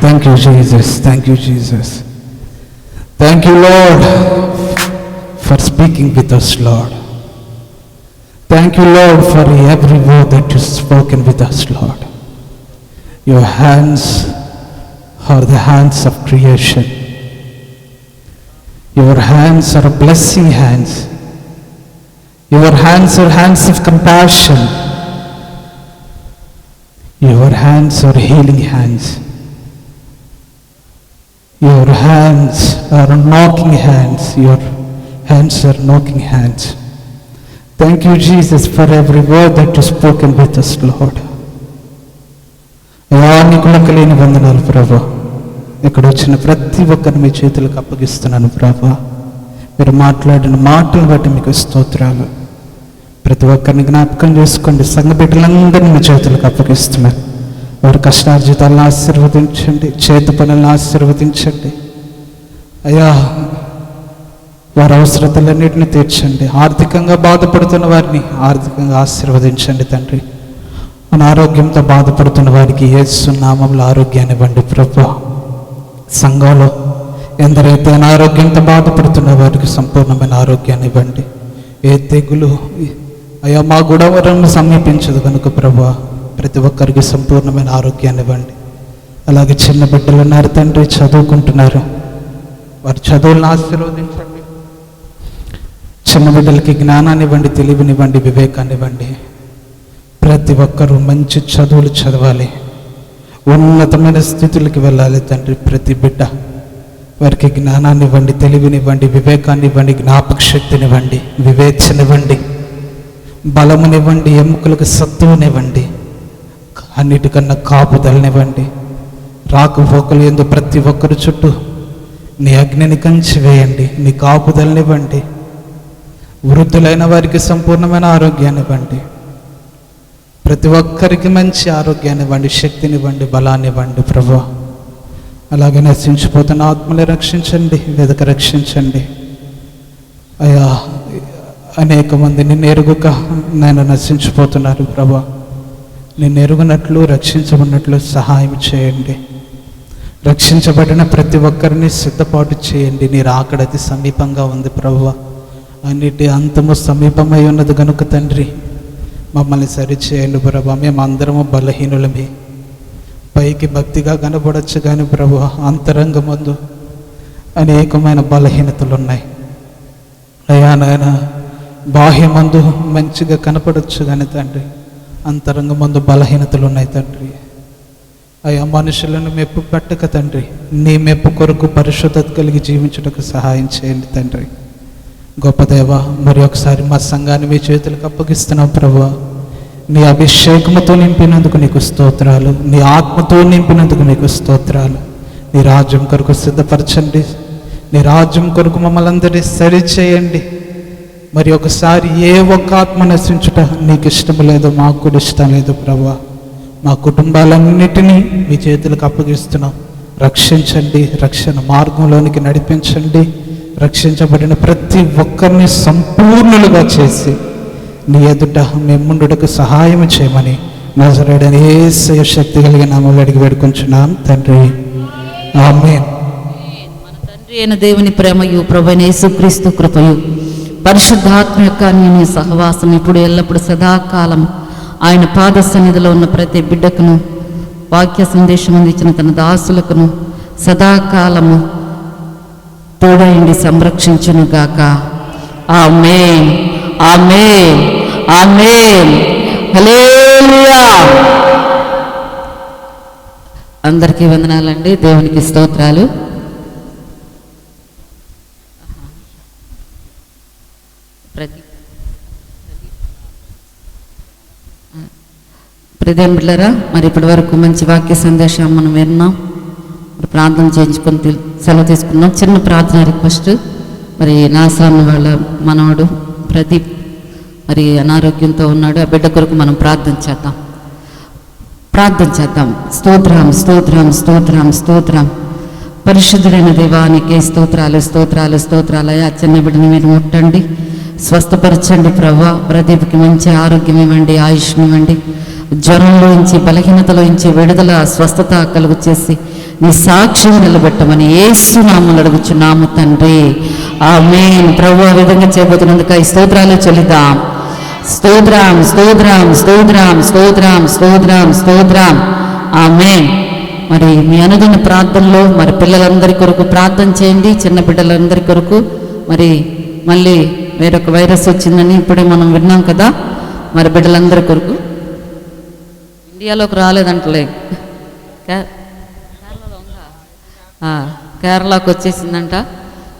Thank you, Jesus. Thank you, Jesus. Thank you, Lord, for speaking with us, Lord. Thank you, Lord, for every word that you've spoken with us, Lord. Your hands are the hands of creation. Your hands are blessing hands. Your hands are hands of compassion. Your hands are healing hands. Your hands are knocking hands. Your hands are knocking hands. Thank you, Jesus, for every word that you've spoken with us, Lord. నీకు లెక్కలేని వందనాలు ప్రభా. ఇక్కడ వచ్చిన ప్రతి ఒక్కరిని మీ చేతులకు అప్పగిస్తున్నాను ప్రభా. మీరు మాట్లాడిన మాటలు బట్టి మీకు స్తోత్రాలు. ప్రతి ఒక్కరిని జ్ఞాపకం చేసుకోండి. సంఘ బిడ్డలందరినీ మీ చేతులకు అప్పగిస్తున్నాను. వారి కష్టార్జితాలను ఆశీర్వదించండి, చేతి పనులను ఆశీర్వదించండి అయ్యా. వారి అవసరతలన్నింటినీ తీర్చండి. ఆర్థికంగా బాధపడుతున్న వారిని ఆర్థికంగా ఆశీర్వదించండి తండ్రి. అనారోగ్యంతో బాధపడుతున్న వారికి యేసు నామములో ఆరోగ్యాన్ని ఇవ్వండి ప్రభా. సంఘంలో ఎందరైతే అనారోగ్యంతో బాధపడుతున్న వారికి సంపూర్ణమైన ఆరోగ్యాన్ని ఇవ్వండి. ఏ తెగులు అయ్యా మా గుడవరం సమీపించదు కనుక ప్రభా, ప్రతి ఒక్కరికి సంపూర్ణమైన ఆరోగ్యాన్ని ఇవ్వండి. అలాగే చిన్న బిడ్డలు ఉన్నారు తండ్రి, చదువుకుంటున్నారు, వారి చదువులను ఆశీర్వదించండి. చిన్న బిడ్డలకి జ్ఞానాన్ని ఇవ్వండి, తెలివినివ్వండి, వివేకాన్ని ఇవ్వండి. ప్రతి ఒక్కరూ మంచి చదువులు చదవాలి, ఉన్నతమైన స్థితులకి వెళ్ళాలి తండ్రి. ప్రతి బిడ్డ వారికి జ్ఞానాన్ని ఇవ్వండి, తెలివినివ్వండి, వివేకాన్ని ఇవ్వండి, జ్ఞాపక శక్తినివ్వండి, వివేచనివ్వండి, బలమునివ్వండి, ఎముకలకు సత్తువనివ్వండి, అన్నిటికన్నా కాపుదలనివ్వండి. రాకపోకలు ఎందు ప్రతి ఒక్కరి చుట్టూ నీ అగ్నిని కంచి వేయండి, నీ కాపుదలనివ్వండి. వృద్ధులైన వారికి సంపూర్ణమైన ఆరోగ్యాన్ని ఇవ్వండి. ప్రతి ఒక్కరికి మంచి ఆరోగ్యాన్ని ఇవ్వండి, శక్తినివ్వండి, బలాన్ని ఇవ్వండి ప్రభా. అలాగే నశించిపోతున్న ఆత్మని రక్షించండి, వెదక రక్షించండి అయ్యా. అనేక మంది నిన్ను ఎరుగుక నేను నశించిపోతున్నారు ప్రభా. నిన్ను ఎరుగునట్లు రక్షించబడినట్లు సహాయం చేయండి. రక్షించబడిన ప్రతి ఒక్కరిని సిద్ధపాటు చేయండి. నీ రాకడ అతి సమీపంగా ఉంది ప్రభువా. అన్నిటి అంతము సమీపమై ఉన్నది కనుక తండ్రి మమ్మల్ని సరిచేయండి ప్రభా. మేము అందరము బలహీనులమే, పైకి భక్తిగా కనపడచ్చు కానీ ప్రభు అంతరంగమందు అనేకమైన బలహీనతలు ఉన్నాయి. అయ్యా నాయన, బాహ్యమందు మంచిగా కనపడచ్చు కానీ తండ్రి అంతరంగమందు బలహీనతలు ఉన్నాయి తండ్రి. అయ్యా, మనుషులను మెప్పు పెట్టక తండ్రి నీ మెప్పు కొరకు పరిశుద్ధత కలిగి జీవించుటకు సహాయం చేయండి తండ్రి. గొప్ప దేవ, మరి ఒకసారి మా సంఘాన్ని మీ చేతులకు అప్పగిస్తున్నాం ప్రభు. నీ అభిషేకముతో నింపినందుకు నీకు స్తోత్రాలు, నీ ఆత్మతో నింపినందుకు నీకు స్తోత్రాలు. నీ రాజ్యం కొరకు సిద్ధపరచండి, నీ రాజ్యం కొరకు మమ్మల్ని అందరినీ సరిచేయండి. మరి ఒకసారి ఏ ఒక్క ఆత్మ నశించుట నీకు ఇష్టం లేదు, మాకు కూడా ఇష్టం లేదు ప్రభు. మా కుటుంబాలన్నిటినీ మీ చేతులకు అప్పగిస్తున్నాం. రక్షించండి, రక్షణ మార్గంలోనికి నడిపించండి. రక్షించబడిన ప్రతి ఒక్కరిని సంపూర్ణులుగా చేసి నీ ఎదుట మేముండుటకు సహాయం చేయమని నజరేయుడైన యేసయ్య శక్తి కలిగిన నామములో అడిగి వేడుకొంచున్నాం తండ్రి, ఆమేన్. మన తండ్రి అయిన దేవుని ప్రేమయు ప్రభువైన యేసుక్రీస్తు కృపయు పరిశుద్ధాత్మ యొక్క అన్యోన్య సహవాసం ఇప్పుడు ఎల్లప్పుడు సదాకాలం ఆయన పాద సన్నిధిలో ఉన్న ప్రతి బిడ్డకును, వాక్య సందేశం అందించిన తన దాసులకును సదాకాలము తోడైండి సంరక్షించును గాక. ఆమేన్, ఆమేన్, ఆమేన్. హల్లెలూయా. అందరికీ వందనాలండి, దేవునికి స్తోత్రాలు. ప్రదేం బిడ్డలారా, మరి ఇప్పటి వరకు మంచి వాక్య సందేశం మనం విన్నాం. మరి ప్రార్థన చేయించుకొని సెలవు తీసుకున్నాం. చిన్న ప్రార్థన రిక్వెస్ట్. మరి నాసాన్ని వాళ్ళ మనవడు ప్రదీప్ మరి అనారోగ్యంతో ఉన్నాడు. ఆ బిడ్డ కొరకు మనం ప్రార్థన చేద్దాం. స్తోత్రం, స్తోత్రం, స్తోత్రం, స్తోత్రం. పరిశుద్ధుడైన దేవానికి స్తోత్రాలు, స్తోత్రాలు, స్తోత్రాలు. ఆ చిన్న బిడ్డని మీరు ముట్టండి, స్వస్థపరచండి ప్రభా. ప్రదీప్కి మంచి ఆరోగ్యం ఇవ్వండి, ఆయుష్ని ఇవ్వండి. జ్వరంలోంచి, బలహీనతలోంచి విడుదల, స్వస్థత కలుగు చేసి నీ సాక్ష్యం నిలబెట్టమని యేసు నామములో అడుగుచున్నాము తండ్రి, ఆమేన్. ప్రభు ఆ విధంగా చేయబోతున్నందుకు ఈ స్తోత్రాలు చెల్లిద్దాం. స్తోత్రం, స్తోత్రం, స్తోత్రం, స్తోత్రం, స్తోత్రం, స్తోత్రం, ఆమేన్. మరి మీ అనుదిన ప్రార్థనలో మరి పిల్లలందరి కొరకు ప్రార్థన చేయండి, చిన్న బిడ్డలందరి కొరకు. మరి మళ్ళీ వేరొక వైరస్ వచ్చిందని ఇప్పుడే మనం విన్నాం కదా. మరి బిడ్డలందరి కొరకు ఇండియాలోకి రాలేదంటలే, కేరళకు వచ్చేసిందంట.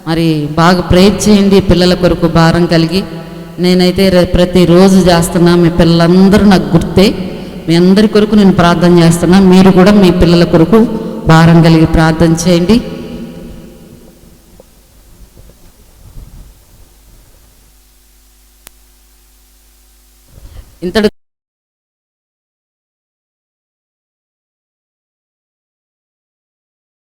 మరి బాగా ప్రేర్ చేయండి పిల్లల కొరకు భారం కలిగి. నేనైతే ప్రతిరోజు చేస్తున్నా. మీ పిల్లలందరూ నాకు గుర్తే. మీ అందరి కొరకు నేను ప్రార్థన చేస్తున్నా. మీరు కూడా మీ పిల్లల కొరకు భారం కలిగి ప్రార్థన చేయండి. ఇంతటి